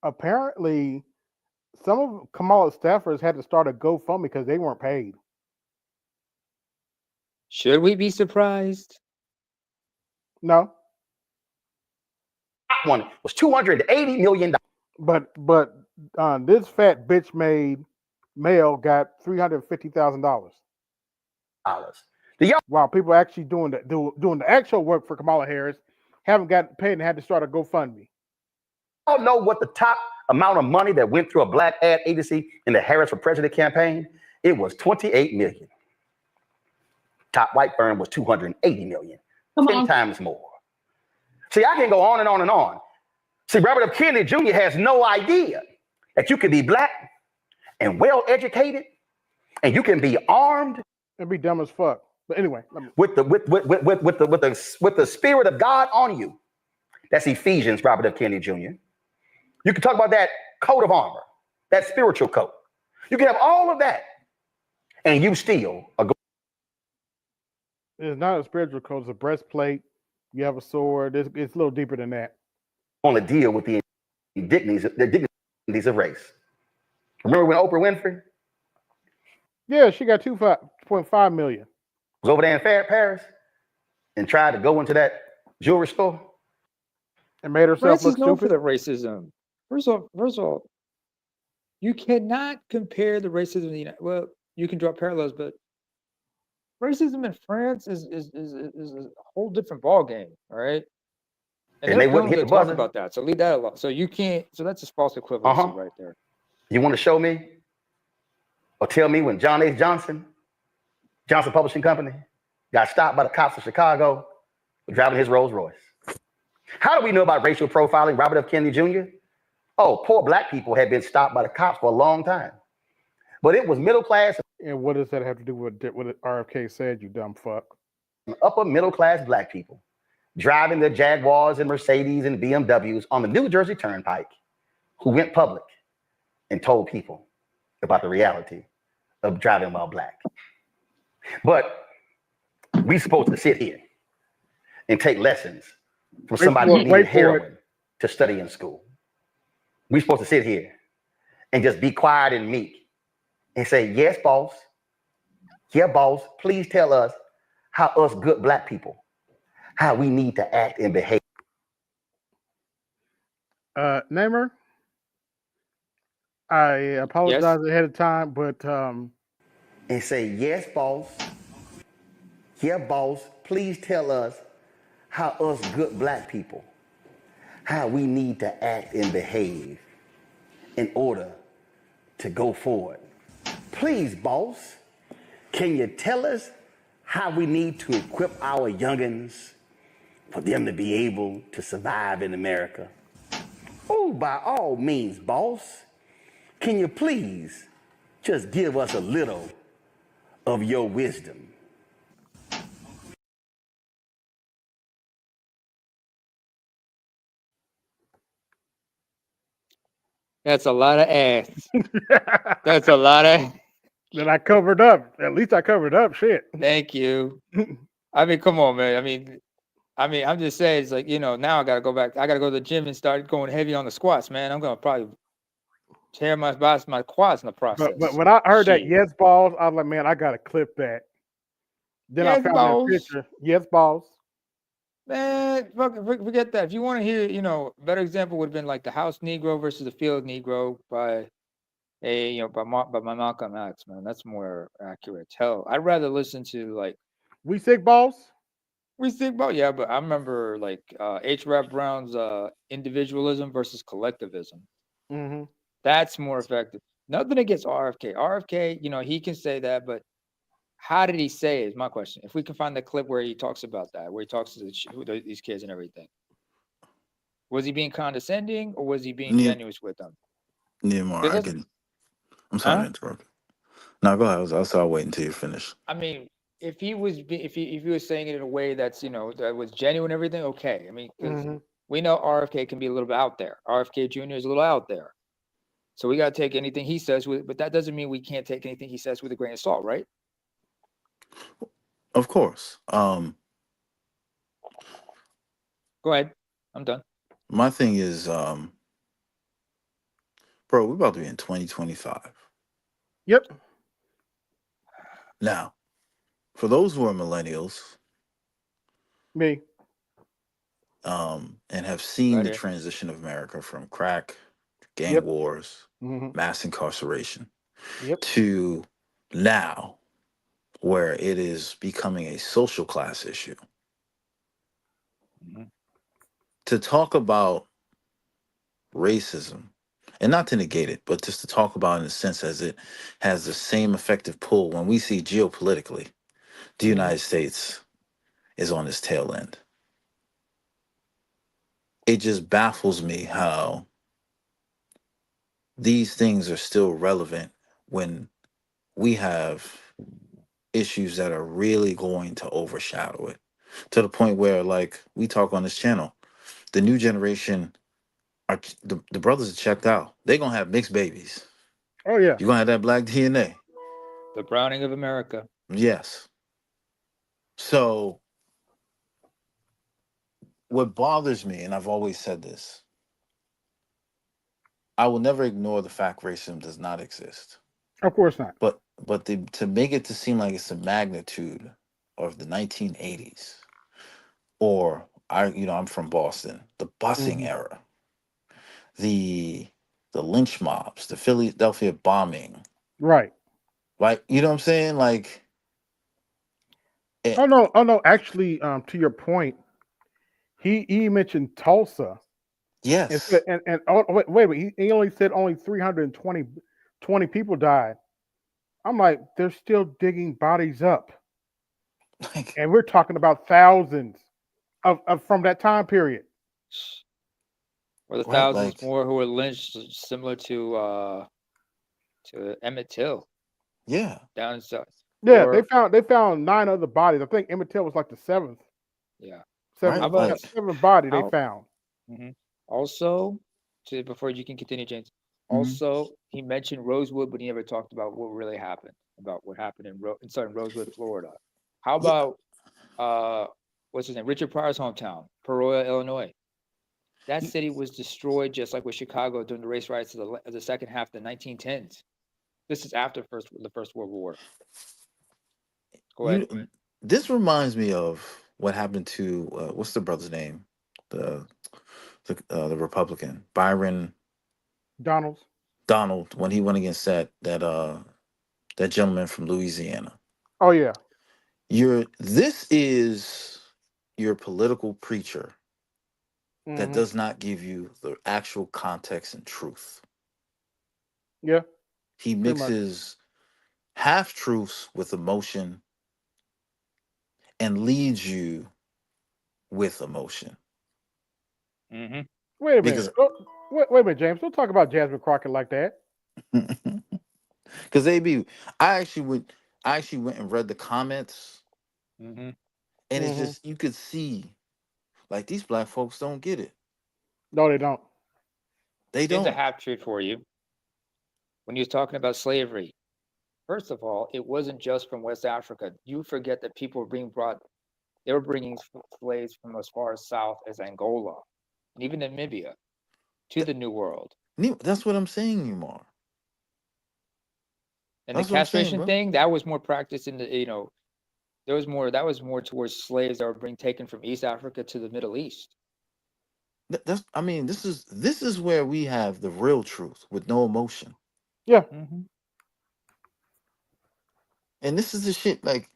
Apparently, some of Kamala's staffers had to start a GoFundMe because they weren't paid. Should we be surprised? No. That one was $280 million. But this fat bitch made male got $350,000. While people actually doing the actual work for Kamala Harris haven't gotten paid and had to start a GoFundMe. I don't know what the top amount of money that went through a black ad agency in the Harris for President campaign. It was $28 million. Top white firm was $280 million. 10 times more. See, I can go on and on and on. See, Robert F. Kennedy Jr. has no idea that you can be black and well educated, and you can be armed and be dumb as fuck. But anyway, with the spirit of God on you. That's Ephesians, Robert F. Kennedy Jr. You can talk about that coat of armor, that spiritual coat. You can have all of that, and you still are going. It's not a spiritual coat; it's a breastplate. You have a sword. It's a little deeper than that. On to deal with the dignities of race. Remember when Oprah Winfrey? Yeah, she got $2.5 million. Was over there in Paris and tried to go into that jewelry store and made herself look stupid. For the racism. First of all, you cannot compare the racism in the United. Well, you can draw parallels, but racism in France is a whole different ballgame. All right. And they wouldn't hit the buzzer about that. So leave that alone. So you can't. So that's just false equivalency right there. You want to show me or tell me when John H. Johnson Publishing Company, got stopped by the cops of Chicago for driving his Rolls Royce? How do we know about racial profiling, Robert F. Kennedy Jr.? Oh, poor black people had been stopped by the cops for a long time. But it was middle class. And what does that have to do with what RFK said, you dumb fuck? Upper middle class black people driving their Jaguars and Mercedes and BMWs on the New Jersey Turnpike who went public and told people about the reality of driving while black. But we supposed to sit here and take lessons from somebody who needed heroin to study in school. We supposed to sit here and just be quiet and meek and say, yes, boss. Yeah, boss, please tell us how us good black people, how we need to act and behave. Namer, I apologize Yes. ahead of time, but And say, yes, boss. Yeah, boss, please tell us how us good black people, how we need to act and behave in order to go forward. Please, boss, can you tell us how we need to equip our youngins for them to be able to survive in America? Oh, by all means, boss, can you please just give us a little of your wisdom? That's a lot of ass. That's a lot of. that I covered up. At least I covered up. Shit. Thank you. I mean, come on, man. I'm just saying, it's like, now I gotta go back. I gotta go to the gym and start going heavy on the squats, man. I'm gonna probably tear my quads in the process. But when I heard that Shit. yes balls, I was like, man, I gotta clip that. Then I Yes, found balls. that picture. Yes balls. Man, forget that. If you want to hear, a better example would have been like the House Negro versus the Field Negro by by Malcolm X, man. That's more accurate. Hell, I'd rather listen to like We sick balls. We think about, yeah, but I remember like H. Rap Brown's individualism versus collectivism. Mm-hmm. That's more effective. Nothing against RFK. RFK, he can say that, but how did he say it is my question. If we can find the clip where he talks about that, where he talks to these kids and everything. Was he being condescending or was he being genuine with them? Nehemiah, I'm sorry to interrupt. No, go ahead. I'll wait until you finish. I mean, if he was saying it in a way that's that was genuine and everything, okay. I mean, because we know RFK can be a little bit out there. RFK Jr. is a little out there, so we got to take anything he says with. But that doesn't mean we can't take anything he says with a grain of salt, right? Of course. Go ahead. I'm done. My thing is, bro, we're about to be in 2025. Yep. Now, for those who are millennials, me, and have seen the transition of America from crack, gang wars, mass incarceration, to now, where it is becoming a social class issue. To talk about racism, and not to negate it, but just to talk about it in a sense as it has the same effective pull when we see geopolitically, the United States is on its tail end. It just baffles me how these things are still relevant when we have issues that are really going to overshadow it, to the point where, like we talk on this channel, the new generation are the brothers are checked out. They're gonna have mixed babies. Oh yeah. You're gonna have that black DNA. The browning of America. Yes. So what bothers me, and I've always said this, I will never ignore the fact racism does not exist. Of course not. But to make it to seem like it's the magnitude of the 1980s, or I'm from Boston, the busing era, the lynch mobs, the Philadelphia bombing. Right. Like, you know what I'm saying? Like, oh no. Actually, to your point, he mentioned Tulsa. Yes. And wait. He only said only 320 people died. I'm like, they're still digging bodies up, and we're talking about thousands of from that time period. Or the thousands more who were lynched, similar to Emmett Till. Yeah. Down in South. Yeah, they found 9 other bodies. I think Emmett Till was like the 7th. Yeah. Seventh body they found. Also, before you can continue, James. Also, he mentioned Rosewood, but he never talked about what really happened, about what happened in southern Rosewood, Florida. How about what's his name? Richard Pryor's hometown, Peoria, Illinois. That city was destroyed just like with Chicago during the race riots of the second half of the 1910s. This is after the First World War. Go ahead. This reminds me of what happened to what's the brother's name, the Republican Byron Donald when he went against that gentleman from Louisiana. Oh yeah. This is your political preacher that does not give you the actual context and truth. Yeah. He mixes half truths with emotion and leads you with emotion. Mm-hmm. Wait a minute. Wait a minute, James. Don't talk about Jasmine Crockett like that. Because I actually went and read the comments, and it's just you could see, like, these black folks don't get it. No, they don't. They don't. Here's a half truth for you. When you're talking about slavery, first of all, it wasn't just from West Africa. You forget that people were they were bringing slaves from as far south as Angola, and even Namibia, to the New World. That's what I'm saying, Umar. And the castration thing, that was more practiced in the, that was more towards slaves that were being taken from East Africa to the Middle East. This is where we have the real truth with no emotion. Yeah. Mm-hmm. And this is the shit, like,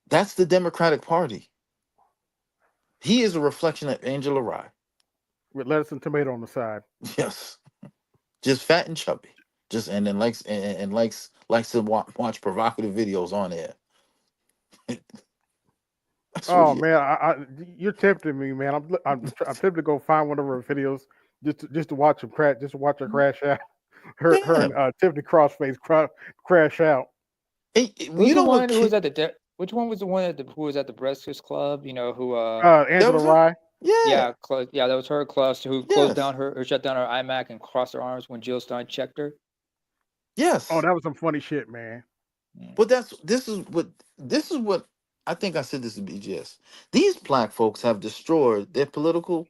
that's the Democratic Party. He is a reflection of Angela Rye. With lettuce and tomato on the side. Yes. Just fat and chubby. And then likes to watch provocative videos on air. Oh man, you're tempting me, man. I'm tempted to go find one of her videos just to watch her crash out. Her and Tiffany Crossface crash out. Which one was the one who was at the Breakfast Club? Who Angela Rye. Yeah, that was her cluster who closed down or shut down her iMac and crossed her arms when Jill Stein checked her. Yes. Oh, that was some funny shit, man. But this is what I think I said this to BGS. These black folks have destroyed their political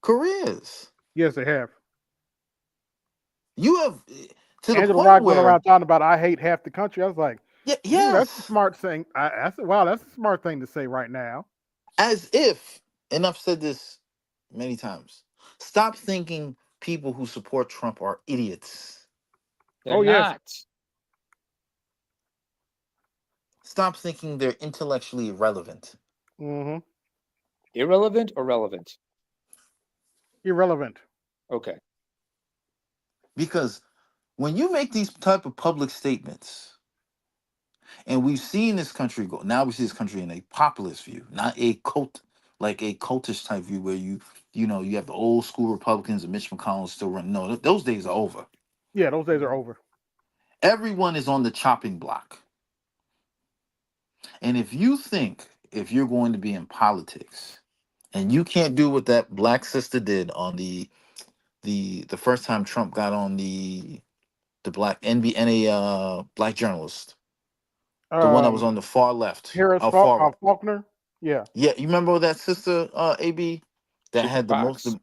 careers. Yes, they have. You have to Angela the point Rye where going around talking about I hate half the country. I was like, yeah, that's a smart thing. That's a smart thing to say right now. As if, and I've said this many times, stop thinking people who support Trump are idiots. They're not. Stop thinking they're intellectually irrelevant. Mm-hmm. Irrelevant or relevant? Irrelevant. Okay. Because when you make these type of public statements, and we've seen this country go, now we see this country in a populist view, not a cultish type view where you have the old school Republicans and Mitch McConnell still running. No, those days are over. Yeah, those days are over. Everyone is on the chopping block. And if you think if you're going to be in politics and you can't do what that black sister did on the first time Trump got on the black NA black journalist, the one that was on the far left, Faulkner. Yeah. Yeah, you remember that sister AB that had the most.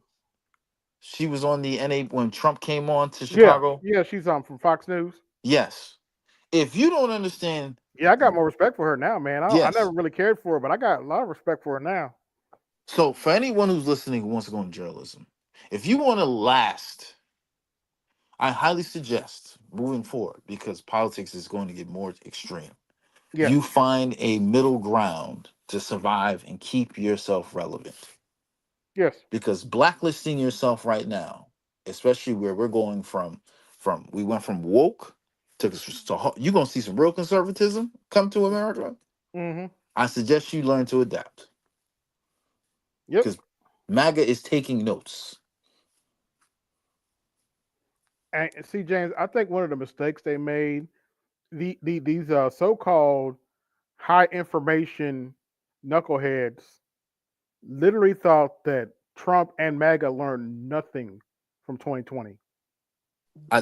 She was on the NA when Trump came on to Chicago. Yeah, she's on from Fox News. Yes. If you don't understand. Yeah, I got more respect for her now, man. I never really cared for her, but I got a lot of respect for her now. So for anyone who's listening who wants to go into journalism, if you want to last, I highly suggest moving forward, because politics is going to get more extreme. Yeah. You find a middle ground to survive and keep yourself relevant. Yes. Because blacklisting yourself right now, especially where we're going we went from woke to you're going to see some real conservatism come to America. Mm-hmm. I suggest you learn to adapt. Yep. Because MAGA is taking notes. And see, James, I think one of the mistakes they made, these so-called high information knuckleheads literally thought that Trump and MAGA learned nothing from 2020. They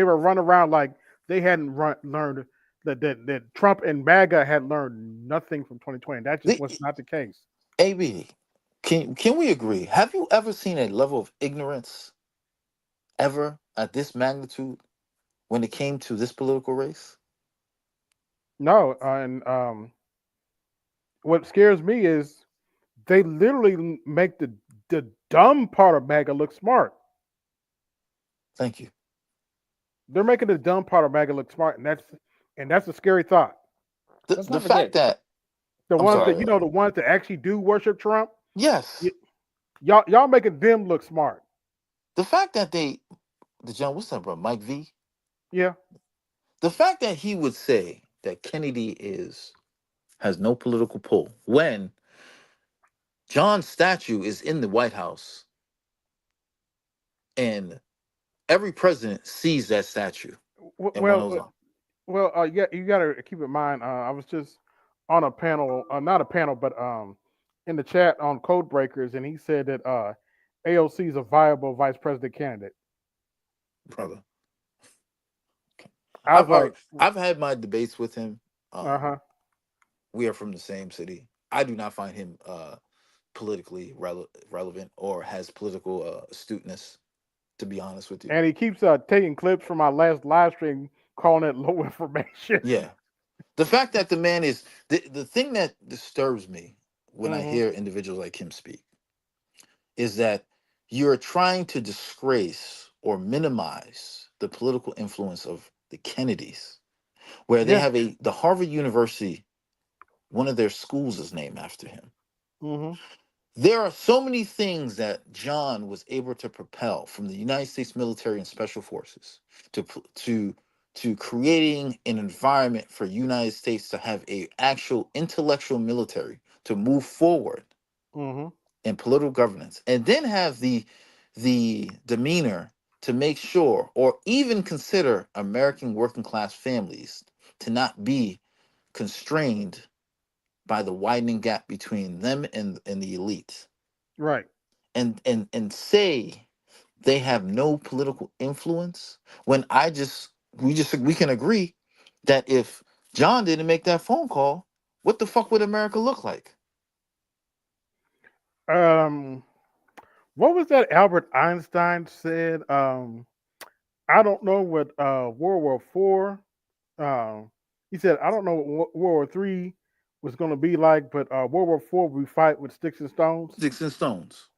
were running around like they hadn't learned that Trump and MAGA had learned nothing from 2020. That just was not the case. AB, can we agree? Have you ever seen a level of ignorance ever at this magnitude when it came to this political race? No, and what scares me is they literally make the dumb part of MAGA look smart. Thank you. They're making the dumb part of MAGA look smart, and that's a scary thought. Let's The not fact forget. that The I'm ones sorry. that the ones that actually do worship Trump, Yes, y'all making them look smart. the fact that the John, what's that, bro? Mike V. Yeah. The fact that he would say that Kennedy has no political pull when John's statue is in the White House and every president sees that statue in one of Well, those. yeah, you got to keep in mind. I was just on a panel, not a panel, but in the chat on Code Breakers, and he said that AOC is a viable vice president candidate. Brother, I was like, I've had my debates with him. uh-huh. We are from the same city. I do not find him politically relevant or has political astuteness, to be honest with you. And he keeps taking clips from my last live stream, calling it low information. Yeah. The fact that the man is the thing that disturbs me when I Mhm. hear individuals like him speak is that you're trying to disgrace or minimize the political influence of the Kennedys, where they Yeah. have the Harvard University, one of their schools is named after him. Hmm. There are so many things that John was able to propel from the United States military and special forces to creating an environment for United States to have a actual intellectual military to move forward Hmm. in political governance, and then have the demeanor to make sure or even consider American working class families to not be constrained by the widening gap between them and the elite, Right. and say they have no political influence when we can agree that if John didn't make that phone call, what the fuck would America look like? What was that Albert Einstein said? I don't know what World War Four. He said, I don't know what World War Three was going to be like, but World War Four we fight with sticks and stones. Sticks and stones.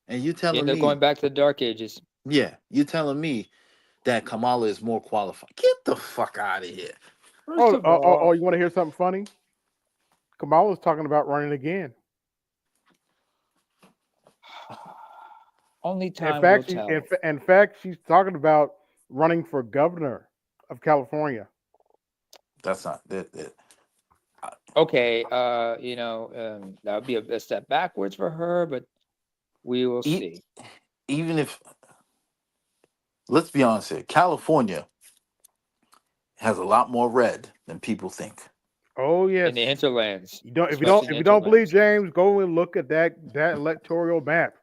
And you You telling end up me, going back to the dark ages. yeah, you telling me that Kamala is more qualified? Get the fuck out of here. First of Oh, all, you want to hear something funny? Kamala's talking about running again. Only In time will fact, tell. in fact, she's talking about running for governor of California. that's not that. Okay, that would be a step backwards for her, but we will see. Even if, let's be honest here, California has a lot more red than people think. Oh yes. In the hinterlands. You don't if especially you in the don't believe hinterlands. James, go and look at that electoral map.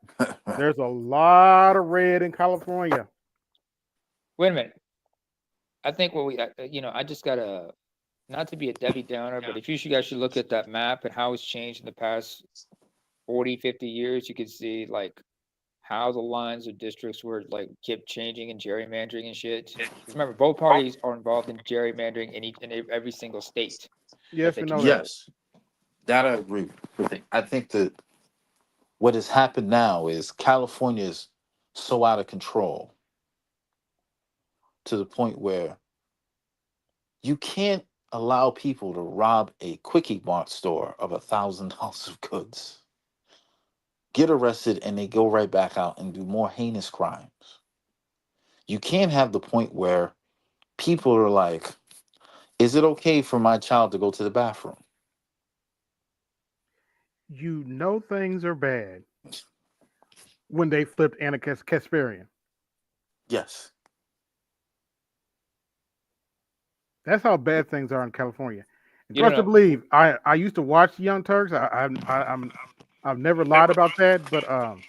There's a lot of red in California. Wait a minute. I think I just gotta, not to be a Debbie Downer, but if you guys should look at that map and how it's changed in the past 40, 50 years, you can see like how the lines of districts were like kept changing and gerrymandering and shit. Because remember, both parties are involved in gerrymandering in every single state that Yes, they we know control. that. Yes, that I agree with. I think that what has happened now is California is so out of control to the point where you can't allow people to rob a Quickie Mart store of $1,000 of goods, get arrested, and they go right back out and do more heinous crimes. You can't have the point where people are like, is it okay for my child to go to the bathroom? You know things are bad when they flipped Anna Kasparian. Yes. That's how bad things are in California. And You don't trust to know. believe, I used to watch Young Turks. I've never lied about that, but I'm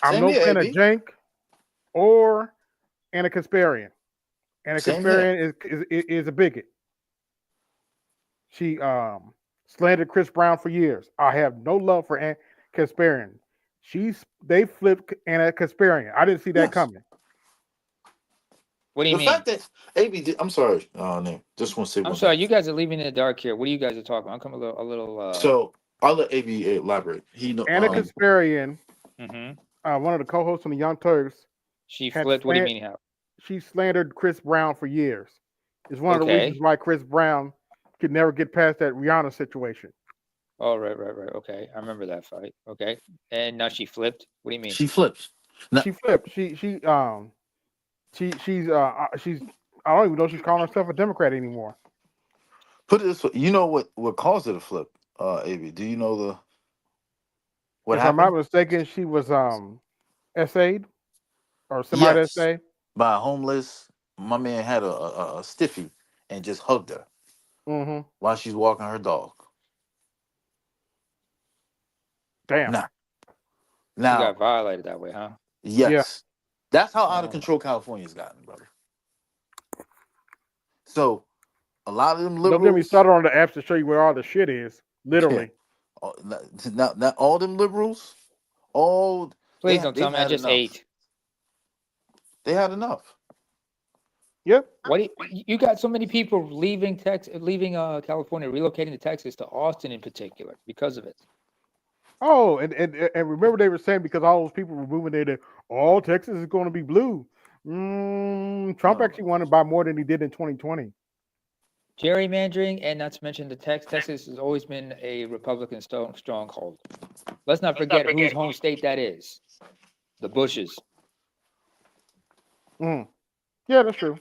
Same no here, fan of AB. Jank or Anna Kasparian. Anna Same here. Kasparian is a bigot. She Slandered Chris Brown for years. I have no love for Anna Kasparian. They flipped Anna Kasparian. I didn't see that coming. What do you The mean? fact that AB, I'm sorry, Nick, just want to say I'm one sorry, thing. you guys are leaving in the dark here. What are you guys are talking about? I'm coming a little. So I'll let AB elaborate. He know. Anna Kasparian, Mm-hmm. one of the co-hosts on the Young Turks, She flipped. What do you mean how? She slandered Chris Brown for years. It's one of the Okay. reasons why Chris Brown could never get past that Rihanna situation. Oh, right. Okay, I remember that fight. Okay, and now she flipped. What do you mean? She flips. She flipped. She's I don't even know if she's calling herself a Democrat anymore. Put it this way, you know what caused it to flip, AB? Do you know what happened? If I'm not mistaken, she was essayed or semi-essayed. By a homeless. My man had a stiffy and just hugged her while she's walking her dog. Damn. Now she got violated that way, huh? Yes. Yeah. That's how out of control California's gotten, brother. So a lot of them liberals. Don't get me started on the apps to show you where all the shit is. Literally. Now all them liberals, Please don't tell me I just ate. They had enough. Yep. What you got so many people leaving California, relocating to Texas, to Austin in particular, because of it. Oh, and remember they were saying because all those people were moving there that all Texas is going to be blue. Trump actually won it by more than he did in 2020. Gerrymandering, and not to mention Texas has always been a Republican stronghold. Let's not forget whose home state that is. The Bushes. Yeah, that's true.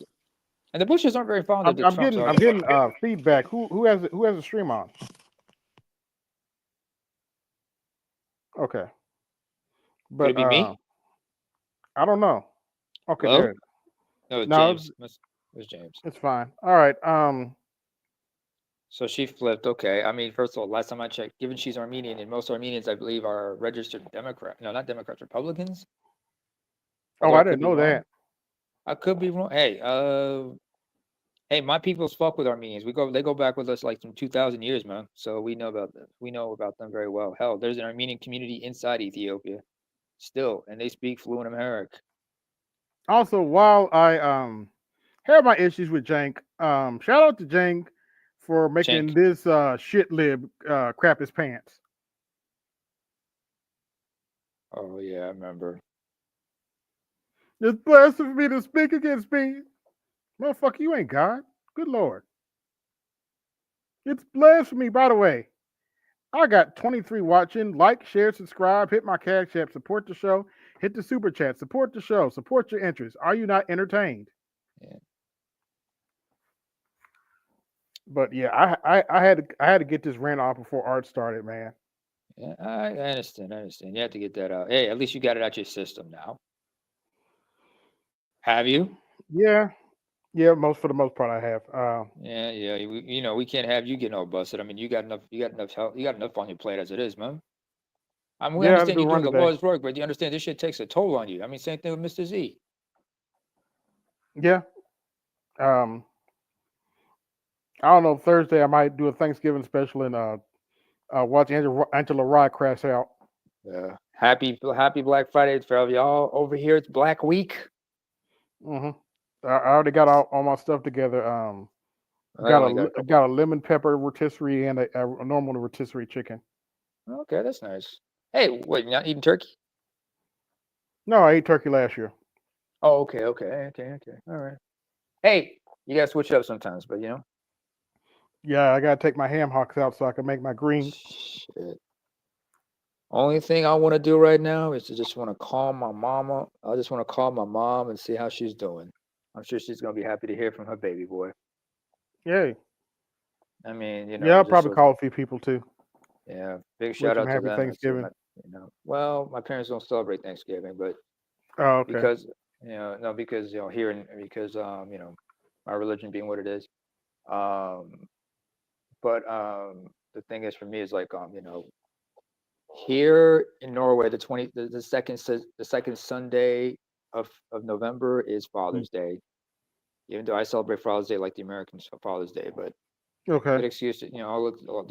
And the Bushes aren't very fond of the Trump. I'm getting feedback. Who has a stream on? Okay. But could it be me? I don't know. Okay, hello? there. No, James. It was James. It's fine. All right. So she flipped. Okay. I mean, first of all, last time I checked, given she's Armenian, and most Armenians, I believe, are registered Democrat. No, not Democrats, Republicans. I didn't know that. I could be wrong. Hey, my people's fuck with Armenians. They go back with us like some 2,000 years, man. So we know about them. We know about them very well. Hell, there's an Armenian community inside Ethiopia, still, and they speak fluent Amharic. Also, while I have my issues with Jank, shout out to Jank for making this shit lib crap his pants. Oh yeah, I remember. It's blasphemy for me to speak against me. Motherfucker, you ain't God. Good Lord. It's blasphemy, by the way. I got 23 watching. Like, share, subscribe, hit my Cash App, support the show, hit the super chat, support the show, support your interests. Are you not entertained? Yeah. But yeah, I had to get this rant off before art started, man. Yeah, I understand. You have to get that out. Hey, at least you got it out your system now. Have you? Yeah, for the most part, I have. Yeah. We can't have you getting all busted. I mean, you got enough help. You got enough on your plate as it is, man. I mean, we understand you're doing the Lord's work, but you understand this shit takes a toll on you. I mean, same thing with Mr. Z. Yeah. I don't know. Thursday, I might do a Thanksgiving special and watch Angela Rye crash out. Yeah. Happy Black Friday for all y'all over here. It's Black Week. I already got all my stuff together. Got a lemon pepper rotisserie and a normal rotisserie chicken. Okay, that's nice. Hey, what, you're not eating turkey? No, I ate turkey last year. Oh, okay. All right. Hey, you gotta switch it up sometimes, but Yeah, I gotta take my ham hocks out so I can make my greens. Shit. Only thing I want to do right now is to just want to call my mama. I just want to call my mom and see how she's doing. I'm sure she's gonna be happy to hear from her baby boy. Yay. I mean, Yeah, I'll probably call a few people too. Yeah, big shout out to them. Happy Thanksgiving. Well, my parents don't celebrate Thanksgiving, but okay. because my religion being what it is. But the thing is, for me, is like here in Norway, the second Sunday of November is Father's Day. Even though I celebrate Father's Day like the Americans for Father's Day, but Okay. Good excuse, the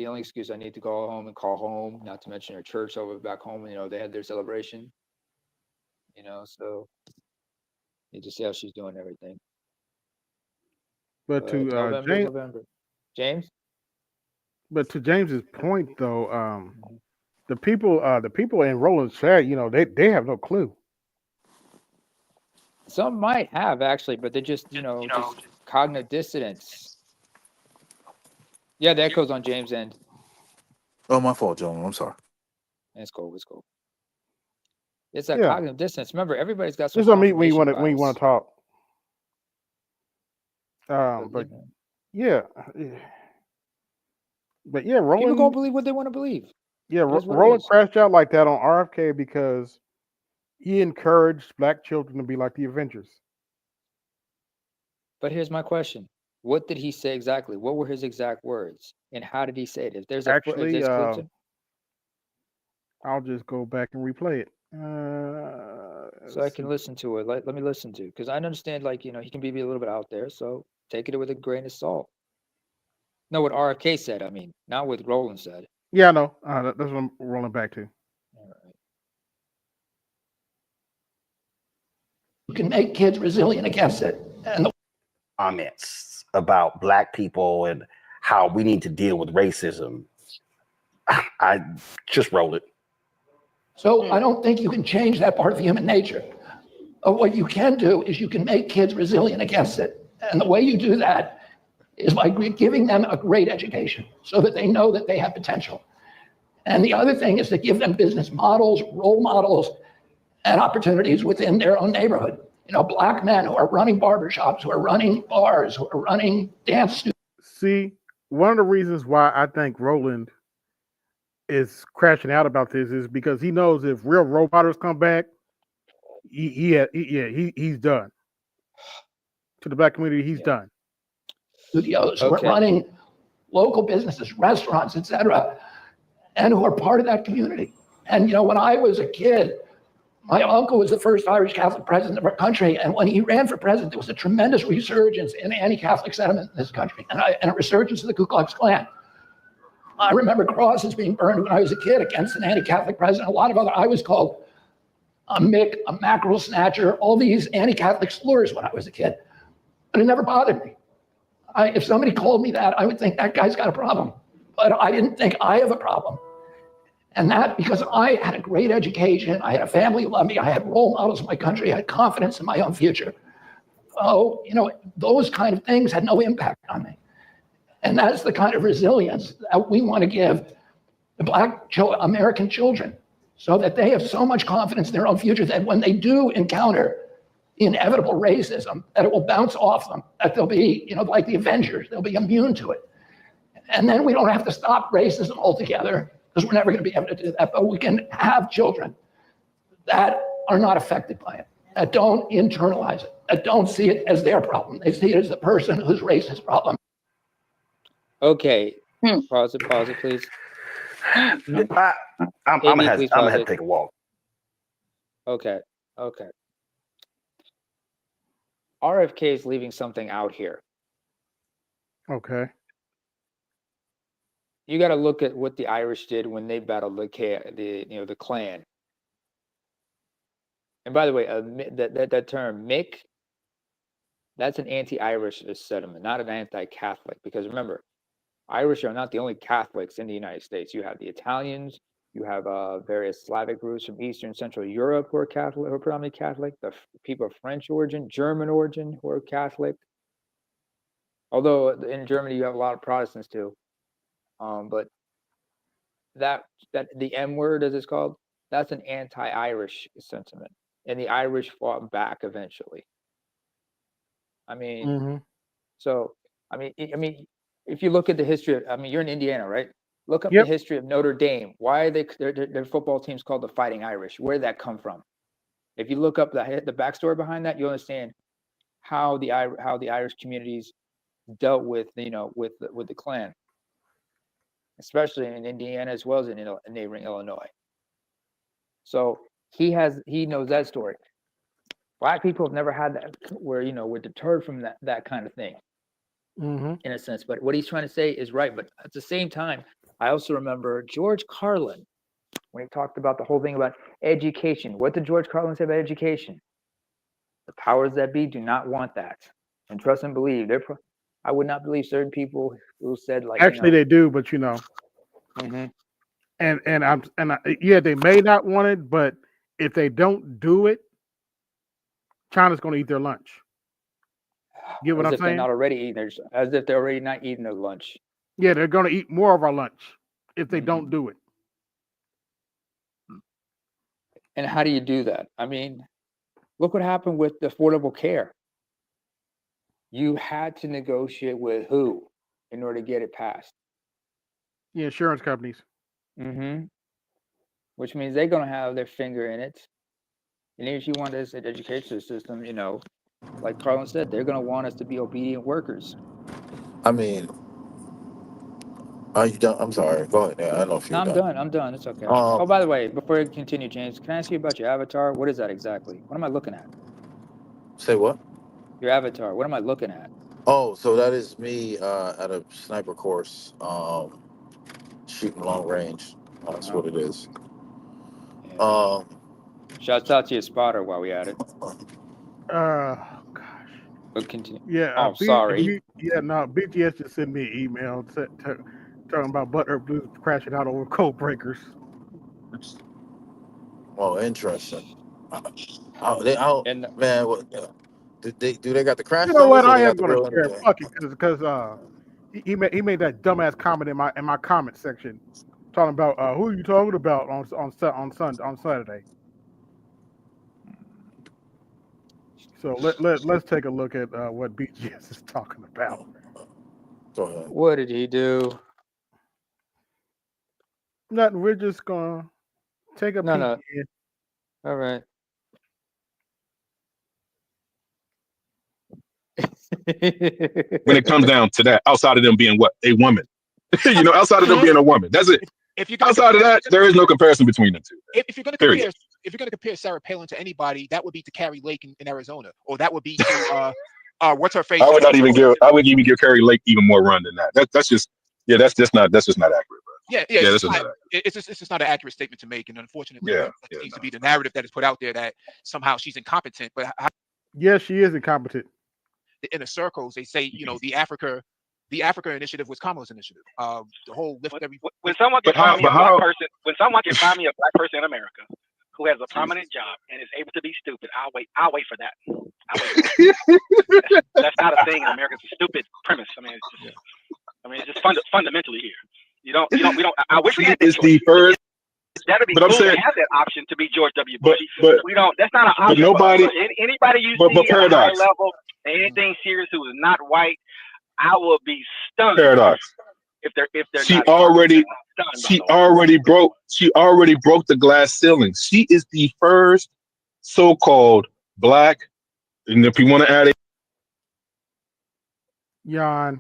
only excuse I need to go home and call home, not to mention her church over back home, they had their celebration, so need to see how she's doing and everything. But to November, James, November. James? but to James's point though, the people in Roland's chat, they have no clue. Some might have actually, but they're just, just cognitive dissonance. Yeah, the echo's on James' end. Oh, my fault, Joan. I'm sorry. It's cool. It's cool. It's that Yeah. cognitive dissonance. Remember, everybody's got some This is me when you confirmation want to bias. talk. But yeah, People Roland. gonna believe what they want to believe. Yeah, It is what it Roland is. crashed out like that on RFK because he encouraged black children to be like the Avengers. But here's my question: what did he say exactly? What were his exact words, and how did he say it? If there's Actually, clips I'll just go back and replay it. so I can listen to it. Let me listen to, because I understand, he can be a little bit out there. So take it with a grain of salt. No, what RFK said. I mean, not what Roland said. Yeah, I know. That's what I'm rolling back to. All right. You can make kids resilient against it. And Comments about black people and how we need to deal with racism. I just roll it. so I don't think you can change that part of human nature. What you can do is you can make kids resilient against it. And the way you do that is by giving them a great education so that they know that they have potential. And the other thing is to give them business models, role models, and opportunities within their own neighborhood. Black men who are running barbershops, who are running bars, who are running dance studios. See, one of the reasons why I think Roland is crashing out about this is because he knows if real role models come back, he's done. To the black community, he's done. Studios who are running local businesses, restaurants, etc., and who are part of that community. And when I was a kid, my uncle was the first Irish Catholic president of our country, and when he ran for president, there was a tremendous resurgence in anti-Catholic sentiment in this country, and a resurgence of the Ku Klux Klan. I remember crosses being burned when I was a kid against an anti-Catholic president. A lot of I was called a Mick, a mackerel snatcher, all these anti-Catholic slurs when I was a kid, but it never bothered me. If somebody called me that, I would think that guy's got a problem, but I didn't think I have a problem. And that because I had a great education, I had a family who loved me, I had role models in my country, I had confidence in my own future. Those kind of things had no impact on me. And that's the kind of resilience that we want to give the Black American children so that they have so much confidence in their own future that when they do encounter the inevitable racism, that it will bounce off them, that they'll be, like the Avengers, they'll be immune to it. And then we don't have to stop racism altogether, because we're never going to be able to do that, but we can have children that are not affected by it, that don't internalize it, that don't see it as their problem. They see it as the person whose race is problem. Okay. Pause it, please. I'm gonna have to take a walk. Okay. RFK is leaving something out here. Okay. You got to look at what the Irish did when they battled the Klan. And by the way, that term Mick, that's an anti-Irish sentiment, not an anti-Catholic. Because remember, Irish are not the only Catholics in the United States. You have the Italians, you have various Slavic groups from Eastern Central Europe who are Catholic, who are predominantly Catholic. The people of French origin, German origin who are Catholic. Although in Germany you have a lot of Protestants too. But that the M word, as it's called, that's an anti-Irish sentiment, and the Irish fought back eventually. I mean, so I mean, if you look at the history of, you're in Indiana, right? Look up the history of Notre Dame. Why are their football team's called the Fighting Irish? Where did that come from? If you look up the backstory behind that, you'll understand how the Irish communities dealt with with the Klan, especially in Indiana as well as in neighboring Illinois. So he knows that story. Black people have never had that where we're deterred from that kind of thing. in a sense. But what he's trying to say is right. But at the same time, I also remember George Carlin when he talked about the whole thing about education. What did George Carlin say about education? The powers that be do not want that. And trust and believe. I would not believe certain people who said like actually they do, but you know. Mm-hmm. And yeah, they may not want it, but if they don't do it, China's going to eat their lunch. Get what I'm As if they're saying? not already eating their, as if they're already not eating their lunch. Yeah, they're going to eat more of our lunch if they don't do it. And how do you do that? I mean, look what happened with the Affordable Care. You had to negotiate with who in order to get it passed? The insurance companies. Mm-hmm. Which means they're going to have their finger in it. And if you want this education system, you know, like Carlin said, they're going to want us to be obedient workers. I mean, are you done? I'm sorry. Go ahead. I don't know if you're done. I'm done. It's okay. Oh, by the way, before I continue, James, can I ask you about your avatar? What is that exactly? What am I looking at? Say what? Your avatar. What am I looking at? Oh, so that is me at a sniper course, shooting long range. That's what it is. Yeah. Shouts out to your spotter while we at it. Gosh. But continue. Yeah. Oh, sorry. BTS just sent me an email talking about Butthurt Blues crashing out over code breakers. Oh, interesting. Man, do they got the crash? You know what? I I am going to share. Fuck it, because he made that dumbass comment in my comment section, talking about who are you talking about on Saturday. So let's take a look at what BGS is talking about. Go ahead. What did he do? Nothing. We're just gonna take a peek. No. All right. When it comes down to that, outside of them being what? A woman. You know, outside of them being a woman. That's it. Outside of that, there is no comparison between the two. If you're going to compare Sarah Palin to anybody, that would be to Carrie Lake in Arizona, or that would be to what's her face? I would even give Carrie Lake even more run than that. That's just not accurate, bro. Yeah, it's just not an accurate statement to make, and unfortunately, that seems to be the narrative that is put out there that somehow she's incompetent. But yes, she is incompetent. In the circles, they say, you know, the Africa initiative was Kamala's initiative. The whole lift every. When someone can find me a black person in America who has a prominent job and is able to be stupid, I'll wait for that. That's not a thing in America. It's a stupid premise. I mean, it's just fundamentally here. We don't. I wish we had It's the first. That'd be But cool I'm saying, to have that option to be George W. Bush. But we don't. That's not an option. But nobody. Anybody you But see at a high paradox. level, anything serious who is not white, I will be stunned. Paradox. If they're She not already broke the glass ceiling. She is the first so-called black, and if you want to add it, Jan.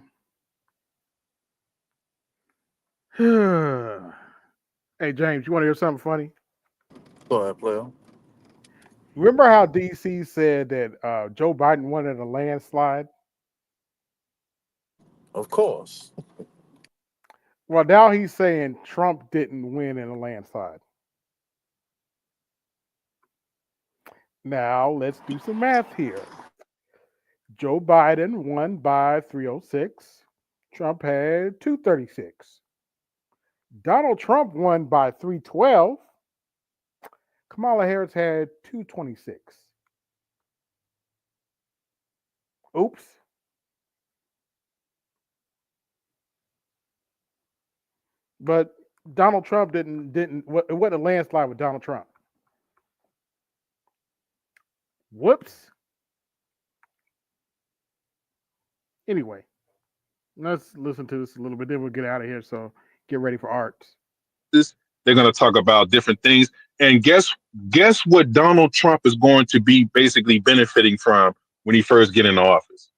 Hey James, you want to hear something funny? Go ahead, player. Remember how DC said that Joe Biden won in a landslide? Of course. Well, now he's saying Trump didn't win in a landslide. Now let's do some math here. Joe Biden won by 306. Trump had 236. Donald Trump won by 312. Kamala Harris had 226. Oops. But Donald Trump didn't. It wasn't a landslide with Donald Trump. Whoops. Anyway, let's listen to this a little bit. Then we'll get out of here. So get ready for arts. they're going to talk about different things. And guess what Donald Trump is going to be basically benefiting from when he first get into office.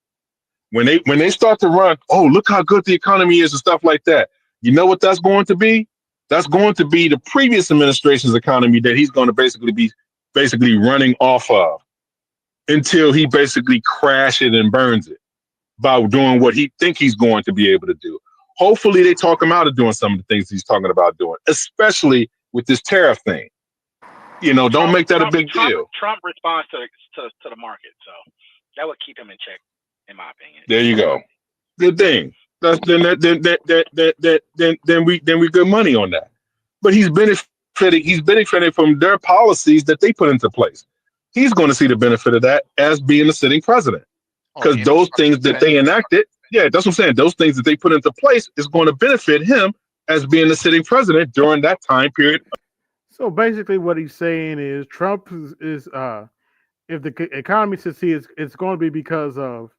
When they start to run, oh, look how good the economy is and stuff like that. You know what that's going to be? That's going to be the previous administration's economy that he's going to be running off of until he basically crashes it and burns it. about doing what he think he's going to be able to do. Hopefully they talk him out of doing some of the things he's talking about doing, especially with this tariff thing. Don't make that a big deal. Trump responds to the market, so that would keep him in check, in my opinion. There you go. Good thing. Then we good money on that. But he's benefiting from their policies that they put into place. He's going to see the benefit of that as being the sitting president. Because those things that they enacted, that's what I'm saying. Those things that they put into place is going to benefit him as being the sitting president during that time period. So basically, what he's saying is Trump is if the economy succeeds, it's going to be because of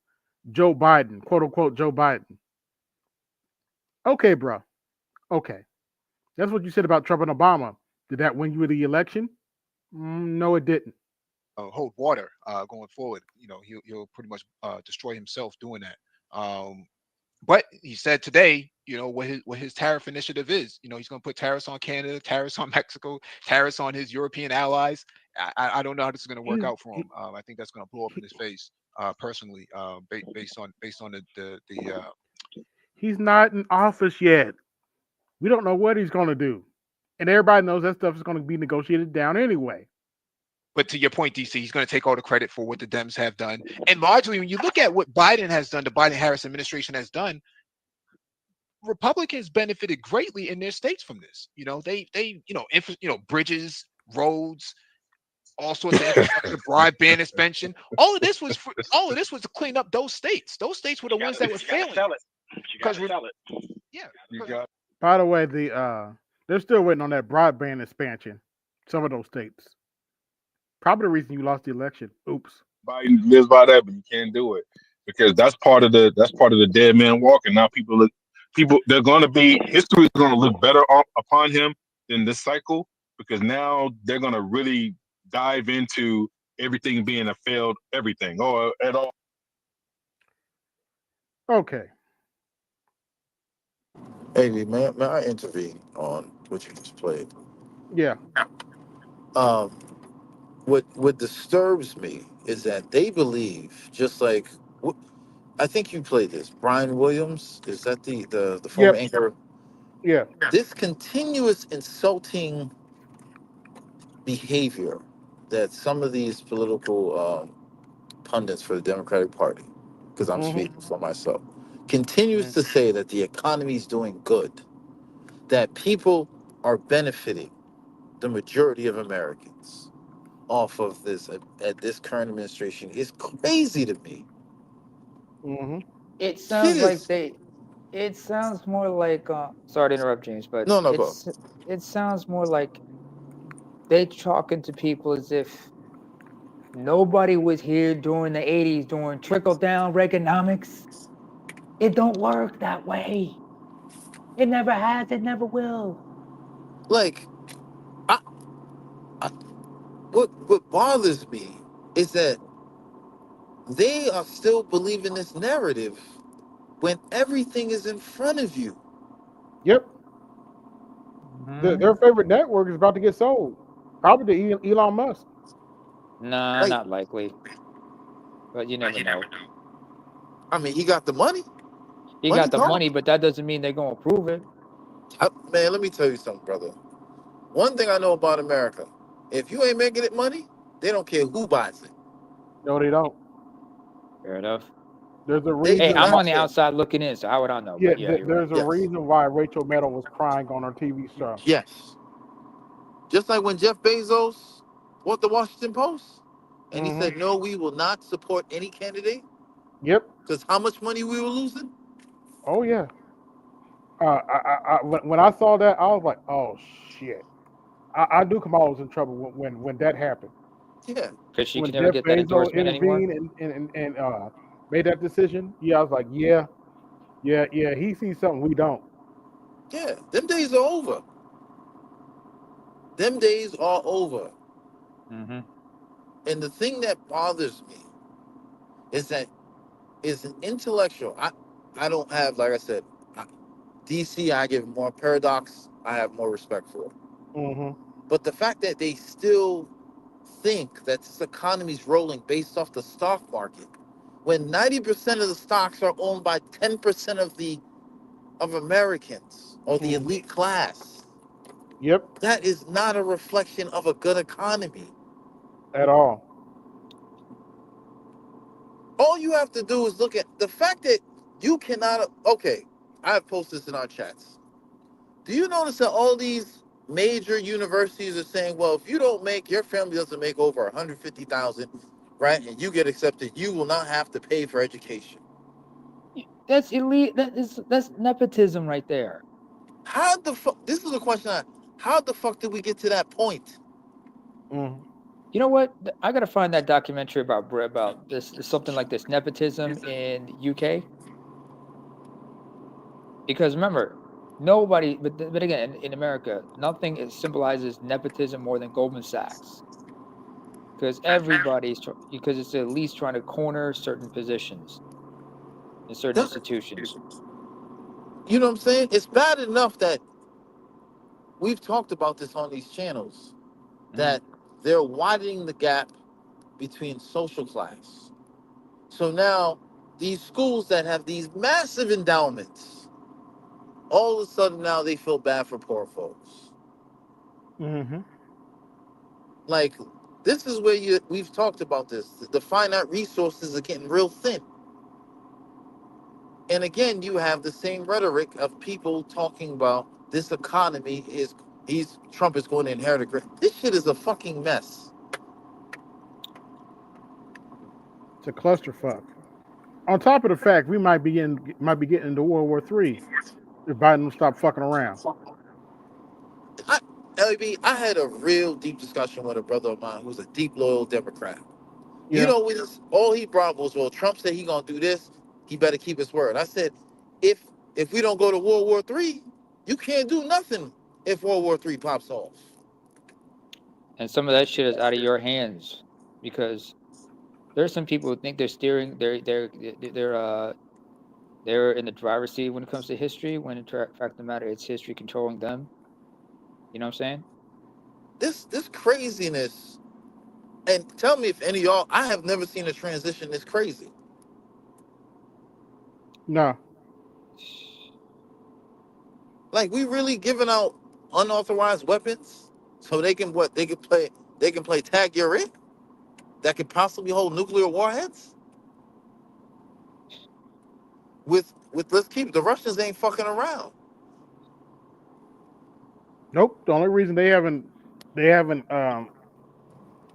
Joe Biden, quote unquote, Joe Biden. Okay, bro. Okay. That's what you said about Trump and Obama. Did that win you the election? No, it didn't. Hold water going forward. He'll pretty much destroy himself doing that. But he said today, what his tariff initiative is. He's going to put tariffs on Canada, tariffs on Mexico, tariffs on his European allies. I don't know how this is going to work out for him. I think that's going to blow up in his face, personally, based on the He's not in office yet. We don't know what he's going to do, and everybody knows that stuff is going to be negotiated down anyway. But to your point, DC, he's going to take all the credit for what the Dems have done. And largely, when you look at what Biden has done, the Biden-Harris administration has done, Republicans benefited greatly in their states from this. Bridges, roads, all sorts of infrastructure, broadband expansion. All of this was to clean up those states. Those states were the ones that were failing. Because sell it. Yeah. By the way, they're still waiting on that broadband expansion. Some of those states. Probably the reason you lost the election. Oops. Biden lives by that, but you can't do it because that's part of the dead man walking. Now they're going to be, history is going to look better upon him in this cycle because now they're going to really dive into everything being a failed everything or at all. Okay. Hey, may I intervene on what you just played? Yeah. What disturbs me is that they believe, just like I think you played this. Brian Williams, is that the former anchor? Yeah. This continuous insulting behavior that some of these political pundits for the Democratic Party, because I'm speaking for myself, continues to say that the economy is doing good, that people are benefiting, the majority of Americans, off of this at this current administration is crazy to me. It sounds like it sounds more like sorry to interrupt, James, but it sounds more like they talking to people as if nobody was here during the 80s doing trickle-down Reaganomics. It don't work that way. It never has, it never will. Like, what bothers me is that they are still believing this narrative when everything is in front of you. Yep. Their favorite network is about to get sold. Probably to Elon Musk. Nah, not likely. But you never know. I mean, he got the money. He got the money, but that doesn't mean they're going to approve it. Man, let me tell you something, brother. One thing I know about America, if you ain't making it money, they don't care who buys it. No, they don't. Fair enough. There's a reason. Hey, I'm on the outside looking in, so how would I know? Yeah, but yeah there's a reason why Rachel Maddow was crying on her TV show. Yes. Just like when Jeff Bezos bought the Washington Post, and he said, no, we will not support any candidate. Yep. Because how much money we were losing? Oh, yeah. When I saw that, I was like, oh, shit. I knew Kamala was in trouble when that happened. Yeah. Because she can never get that endorsement anymore. And made that decision. Yeah, I was like, yeah, he sees something we don't. Yeah, them days are over. Them days are over. Mm-hmm. And the thing that bothers me is that is an intellectual. I don't have, like I said, DC, I give more Paradox, I have more respect for it. But the fact that they still think that this economy is rolling based off the stock market when 90% of the stocks are owned by 10% of Americans or the elite class. Yep. That is not a reflection of a good economy. At all. All you have to do is look at the fact that you cannot. Okay, I have posted this in our chats. Do you notice that all these major universities are saying, well, if you don't make, your family doesn't make over 150,000, right, and you get accepted, you will not have to pay for education. That's elite. That's nepotism right there. How the fuck? This is a question. How the fuck did we get to that point? You know what? I gotta find that documentary about this something like this nepotism in UK. Because remember, nobody. But again, in America, nothing symbolizes nepotism more than Goldman Sachs. Because because it's at least trying to corner certain positions in certain institutions. You know what I'm saying? It's bad enough that we've talked about this on these channels, that they're widening the gap between social class. So now these schools that have these massive endowments, all of a sudden now they feel bad for poor folks. Mm-hmm. Like, this is where we've talked about this. The finite resources are getting real thin. And again, you have the same rhetoric of people talking about this economy Trump is going to inherit a great. This shit is a fucking mess. It's a clusterfuck. On top of the fact we might be getting into World War III if Biden don't stop fucking around. LB, I had a real deep discussion with a brother of mine who's a deep loyal Democrat. Yeah. You know, all he brought was, well, Trump said he gonna do this. He better keep his word. I said, if we don't go to World War III, you can't do nothing if World War III pops off. And some of that shit is out of your hands, because there's some people who think they're steering. They're in the driver's seat when it comes to history. When in fact of the matter, it's history controlling them. You know what I'm saying? This craziness. And tell me if any of y'all, I have never seen a transition this crazy. No. Like, we really giving out unauthorized weapons so they can play tag you're in that could possibly hold nuclear warheads? With let's keep the Russians ain't fucking around. Nope. The only reason they haven't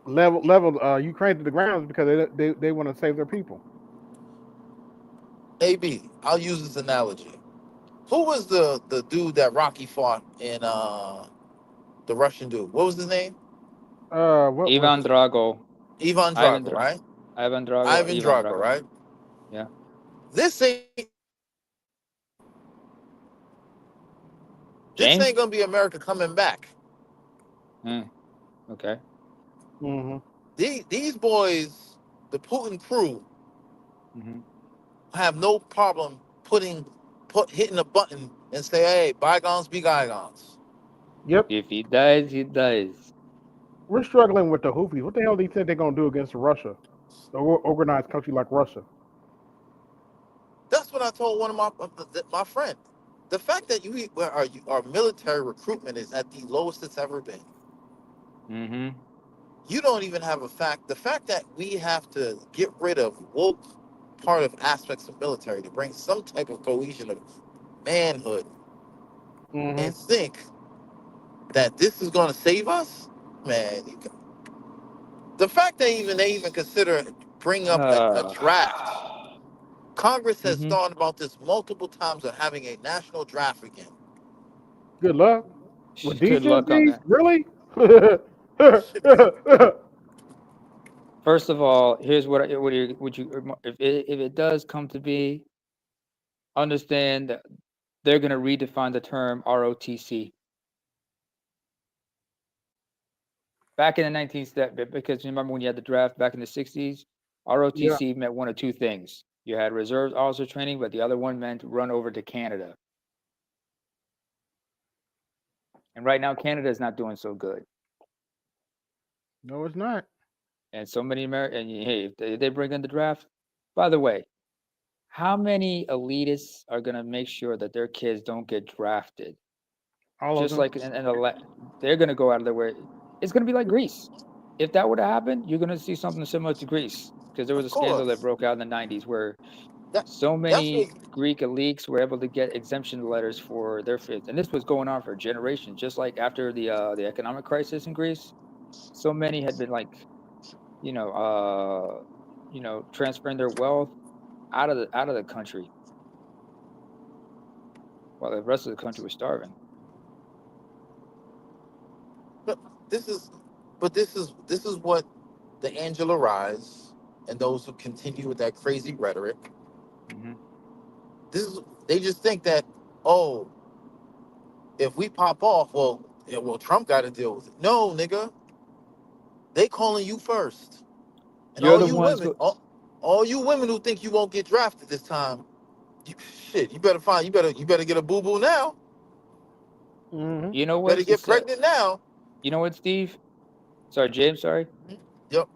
leveled Ukraine to the ground is because they want to save their people. AB, I'll use this analogy. Who was the dude that Rocky fought in the Russian dude? What was his name? Ivan Drago. Ivan Drago, right? Ivan Drago. Ivan Drago, right? Yeah. This ain't gonna be America coming back. Okay. Mm-hmm. These boys, the Putin crew, have no problem hitting a button and say, "Hey, bygones be bygones." Yep. If he dies, he dies. We're struggling with the Houthis. What the hell do you think they're gonna do against Russia, the organized country like Russia? That's what I told one of my friend. The fact that our military recruitment is at the lowest it's ever been. Mm-hmm. You don't even have a fact. The fact that we have to get rid of woke part of aspects of military to bring some type of cohesion of manhood, and think that this is going to save us, man. The fact they even consider bring up a draft. Congress has thought about this multiple times of having a national draft again. Good luck. With these Good luck on that. Really? First of all, here's what if it does come to be, understand that they're going to redefine the term ROTC. Back in the 19th, because you remember when you had the draft back in the 60s, ROTC meant one of two things. You had reserve officer training, but the other one meant run over to Canada. And right now, Canada is not doing so good. No, it's not. And so many Americans, hey, if they bring in the draft, By the way, how many elitists are going to make sure that their kids don't get drafted? All Just of like they're going to go out of their way. It's going to be like Greece. If that would have happened, you're going to see something similar to Greece, because there was a scandal that broke out in the 90s where so many Greek elites were able to get exemption letters for their kids, and this was going on for generations. Just like after the economic crisis in Greece, so many had been like, transferring their wealth out of the country, while the rest of the country was starving. But this is what the Angela Rise and those who continue with that crazy rhetoric. Mm-hmm. They just think that, oh, if we pop off, well, Trump got to deal with it. No, nigga, they calling you first. And You're the ones all you women who think you won't get drafted this time, you better get a boo boo now. Mm-hmm. You know what? Better get pregnant now. You know what, Steve? Sorry, James. Sorry. Yep.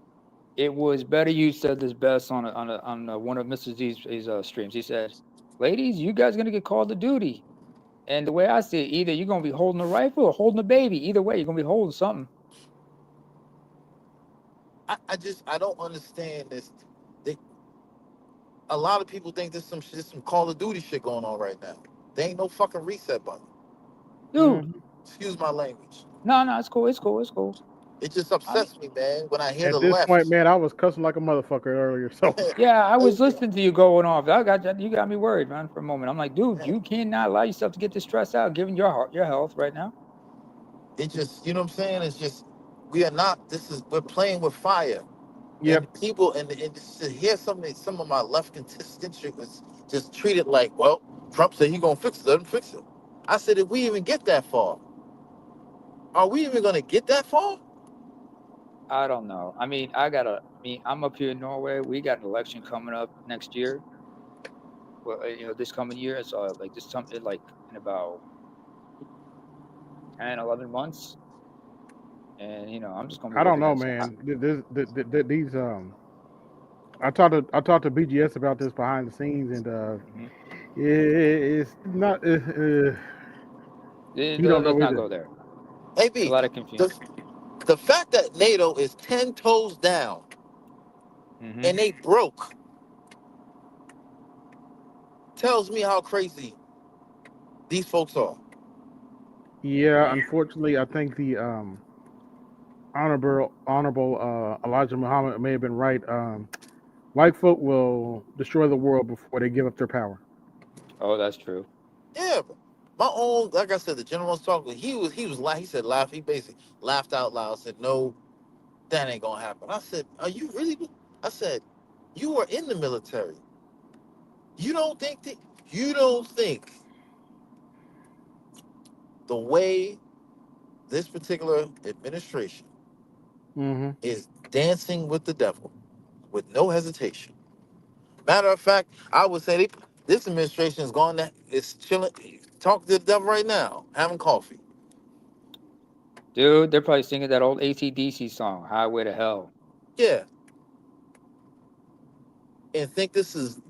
It was better. You said this best on one of Mr. Z's streams. He said, "Ladies, you guys gonna get called to duty." And the way I see it, either you're gonna be holding a rifle or holding a baby. Either way, you're gonna be holding something. I don't understand this. A lot of people think there's some Call of Duty shit going on right now. There ain't no fucking reset button. Dude. Excuse my language. No, it's cool. It's cool. It's cool. It just upsets me, man, when I hear the At this left. point, man, I was cussing like a motherfucker earlier. So yeah, I was listening to you going off. You got me worried, man, for a moment. I'm like, dude, you cannot allow yourself to get this stressed out, given your health right now. It just, you know what I'm saying? It's just, we're playing with fire. Yep. And people, and to hear some of my left constituents just treat it like, well, Trump said he's gonna fix it, let him fix it. I said, if we even get that far, are we even gonna get that far? I don't know. I mean, I'm up here in Norway. We got an election coming up next year. Well, this coming year. So like in about 10, 11 months. And I'm just gonna be. I don't know, man. These I talked to BGS about this behind the scenes, and it's not. You don't know let's not either. go there. Hey, B, a lot of confusion. The fact that NATO is 10 toes down and they broke tells me how crazy these folks are. Yeah, unfortunately, I think the honorable Elijah Muhammad may have been right. White folk will destroy the world before they give up their power. Oh, that's true. Yeah, my own, like I said, the general was talking. He said laugh. He basically laughed out loud. Said, "No, that ain't gonna happen." I said, "Are you really?" I said, "You were in the military. You don't think the way this particular administration is dancing with the devil with no hesitation. Matter of fact, I would say this administration is chilling, talking to the devil right now, having coffee." Dude, they're probably singing that old AC/DC song, "Highway to Hell." Yeah. And think this is,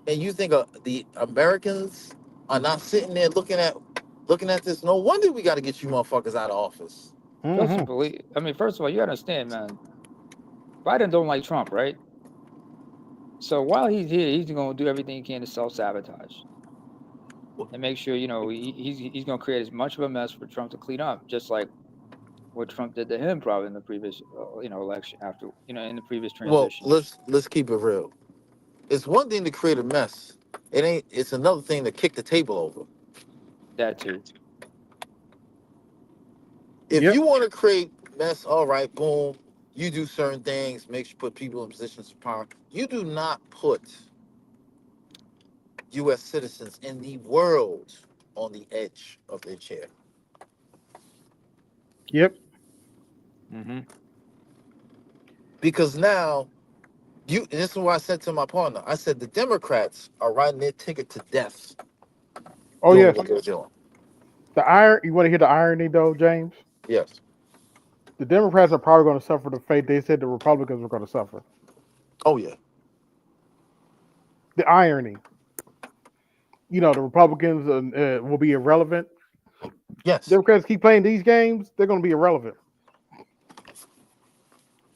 and you think the Americans are not sitting there looking at this. No wonder we got to get you motherfuckers out of office. First of all, you gotta understand, man. Biden don't like Trump, right? So while he's here, he's gonna do everything he can to self-sabotage and make sure he's gonna create as much of a mess for Trump to clean up, just like what Trump did to him probably in the previous election, after in the previous transition. Well, let's keep it real. It's one thing to create a mess. It's another thing to kick the table over. That too. If you want to create mess, all right, boom. You do certain things, put people in positions of power. You do not put U.S. citizens in the world on the edge of their chair. Yep. Because now, and this is what I said to my partner. I said the Democrats are riding their ticket to death. Oh yeah. What they're doing. You want to hear the irony though, James? Yes. The Democrats are probably going to suffer the fate they said the Republicans were going to suffer. Oh yeah. the irony. You know, the Republicans will be irrelevant. Yes. Democrats keep playing these games, they're going to be irrelevant.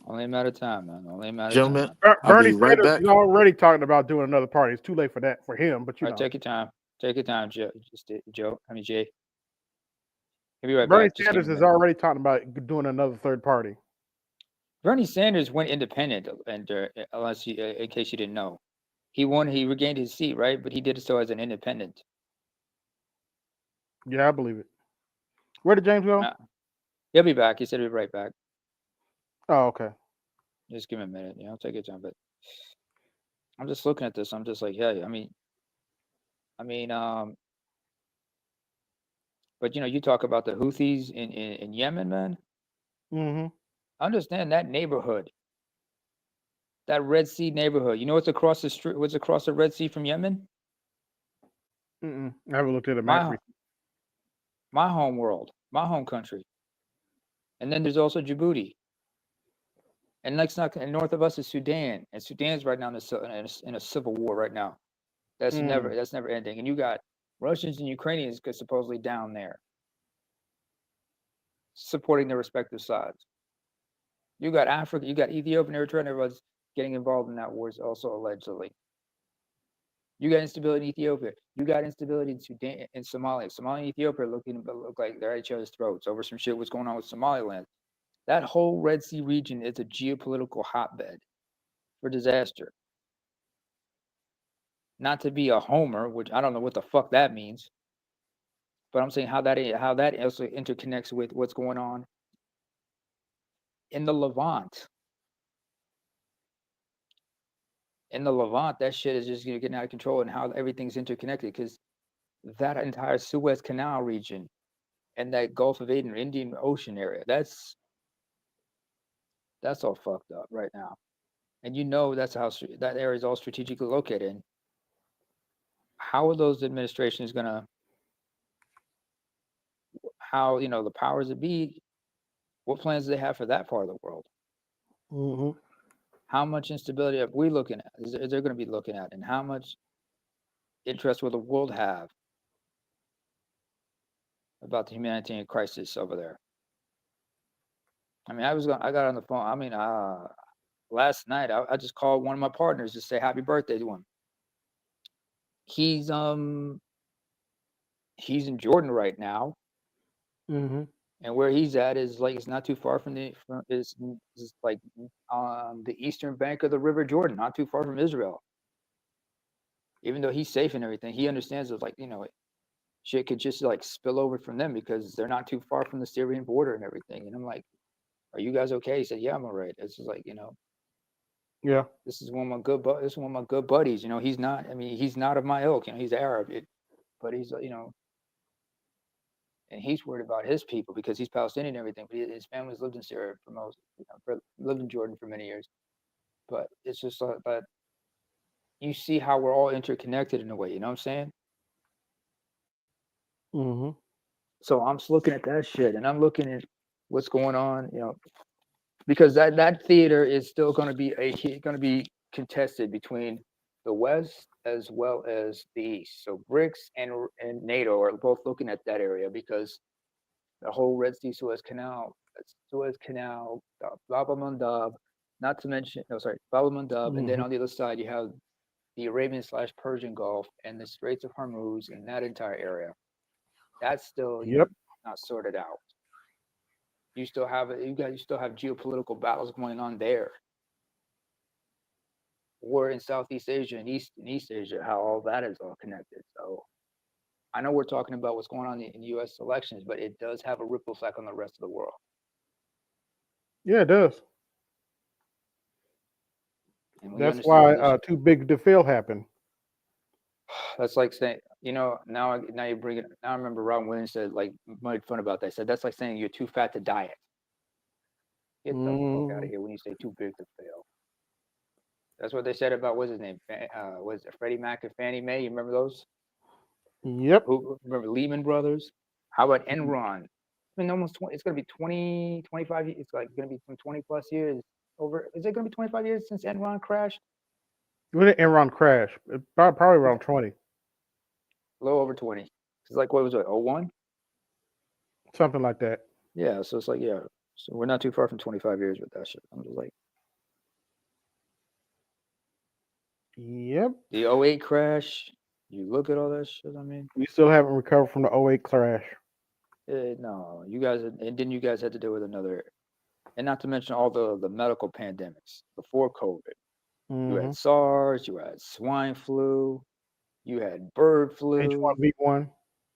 Only a matter of time, man. Only a matter Gentlemen, of time. I'll Bernie be right Sanders back. is already talking about doing another party. It's too late for that for him, but you All know. right, take your time. Take your time, Joe. Jay. He'll be right Bernie back. Just give Sanders me a is minute. already talking about doing another third party. Bernie Sanders went independent, and unless you, in case you didn't know, he won. He regained his seat, right? But he did so as an independent. Yeah, I believe it. Where did James go? He'll be back. He said he'll be right back. Oh, okay. Just give me a minute. Take your time. But I'm just looking at this. I'm just like, yeah. But you talk about the Houthis in Yemen, man. Mm-hmm. Understand that neighborhood, that Red Sea neighborhood. You know what's across the street? What's across the Red Sea from Yemen? I haven't looked at a map. My home world, my home country. And then there's also Djibouti. And north of us is Sudan, and Sudan's right now in a civil war right now. That's never ending. And you got Russians and Ukrainians supposedly down there, supporting their respective sides. You got Africa, you got Ethiopia and Eritrea, and everyone's getting involved in that war, also allegedly. You got instability in Ethiopia. You got instability in Sudan and Somalia. Somalia and Ethiopia look like they're at each other's throats over some shit. What's going on with Somaliland? That whole Red Sea region is a geopolitical hotbed for disaster. Not to be a homer, which I don't know what the fuck that means, but I'm saying how that also interconnects with what's going on in the Levant. In the Levant, that shit is just getting out of control, and how everything's interconnected, because that entire Suez Canal region and that Gulf of Aden, Indian Ocean area, that's all fucked up right now. And that's how that area is all strategically located in. How are those administrations gonna? How the powers that be? What plans do they have for that part of the world? Mm-hmm. How much instability are we looking at? Is there going to be looking at, and how much interest will the world have about the humanitarian crisis over there? I got on the phone. Last night I just called one of my partners to say happy birthday to him. He's in Jordan right now. Mm-hmm. And where he's at is it's not too far from is like on the eastern bank of the River Jordan, not too far from Israel. Even though he's safe and everything, he understands that shit could just spill over from them because they're not too far from the Syrian border and everything. And I'm like, are you guys okay? He said, yeah, I'm all right. It's just yeah. This is one of my good buddies. He's not. He's not of my ilk. He's Arab, but he's and he's worried about his people because he's Palestinian and everything. But his family's lived in Syria lived in Jordan for many years. But it's just that you see how we're all interconnected in a way. You know what I'm saying? Mm-hmm. So I'm just looking at that shit, and I'm looking at what's going on. Because that theater is still going to be contested between the West as well as the East. So BRICS and NATO are both looking at that area because the whole Red Sea Suez Canal, Bab el-Mandab, not to mention, Bab el-Mandab, and then on the other side you have the Arabian/Persian Gulf and the Straits of Hormuz and that entire area. That's still not sorted out. You still have geopolitical battles going on there. War in Southeast Asia and East Asia, how all that is all connected. So I know we're talking about what's going on in U.S. elections, but it does have a ripple effect on the rest of the world. Yeah, it does. That's why too big to fail happened. That's like saying, now you bring it. Now I remember Robin Williams said, made fun about that. He said that's like saying you're too fat to diet. Get the fuck out of here when you say too big to fail. That's what they said about what's his name? Was it Freddie Mac and Fannie Mae? You remember those? Yep. Remember Lehman Brothers? How about Enron? Almost 20. It's going to be 20, 25. It's going to be some 20 plus years over. Is it going to be 25 years since Enron crashed? When did Enron crash? Probably around 20. A little over 20. It's like, what was it, 01? Something like that. Yeah, so it's like, yeah. So we're not too far from 25 years with that shit. I'm just like, yep. the 08 crash, you look at all that shit, I mean. We still haven't recovered from the 08 crash. No, you guys, and then you guys had to deal with another, and not to mention all the medical pandemics before COVID. You had SARS, you had swine flu, you had bird flu. H1V1.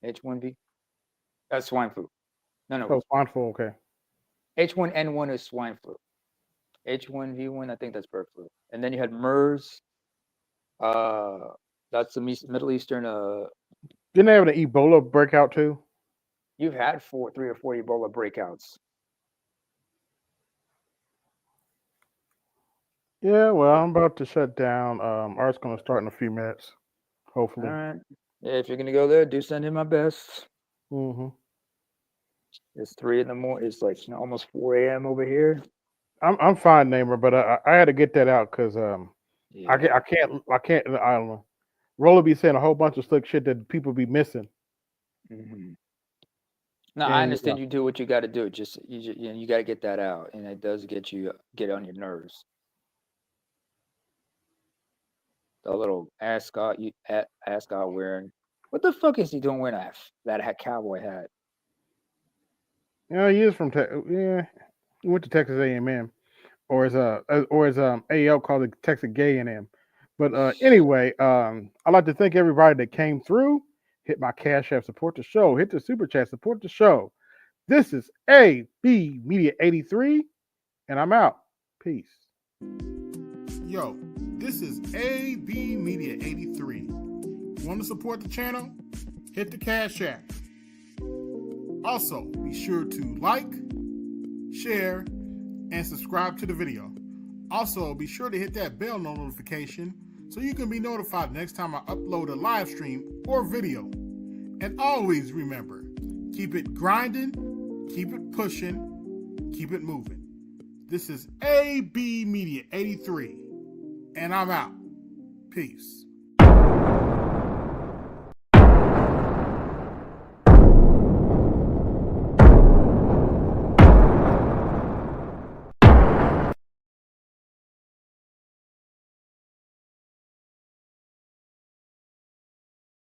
H1V. That's swine flu. No. Oh, swine flu, okay. H1N1 is swine flu. H1V1, I think that's bird flu. And then you had MERS. That's the Middle Eastern. Didn't they have an Ebola breakout too? You've had 3 or 4 Ebola breakouts. Yeah, well, I'm about to shut down. Art's going to start in a few minutes, hopefully. All right. Yeah, if you're gonna go there, do send him my best. It's 3 in the morning. It's like almost 4 a.m. over here. I'm fine, Namer, but I had to get that out because I can't. I don't know. Roller be saying a whole bunch of slick shit that people be missing. No, I understand you do what you got to do. Just you got to get that out, and it does get on your nerves. The little ascot wearing. What the fuck is he doing wearing that cowboy hat? Yeah, he is from he went to Texas A&M, or as AL called it, Texas Gay A&M. But anyway, I'd like to thank everybody that came through. Hit my Cash App, support the show. Hit the Super Chat, support the show. This is AB Media 83, and I'm out. Peace. Yo, this is AB Media 83. Want to support the channel? Hit the Cash App. Also, be sure to like, share, and subscribe to the video. Also, be sure to hit that bell notification so you can be notified next time I upload a live stream or video. And always remember, keep it grinding, keep it pushing, keep it moving. This is AB Media 83, and I'm out. Peace.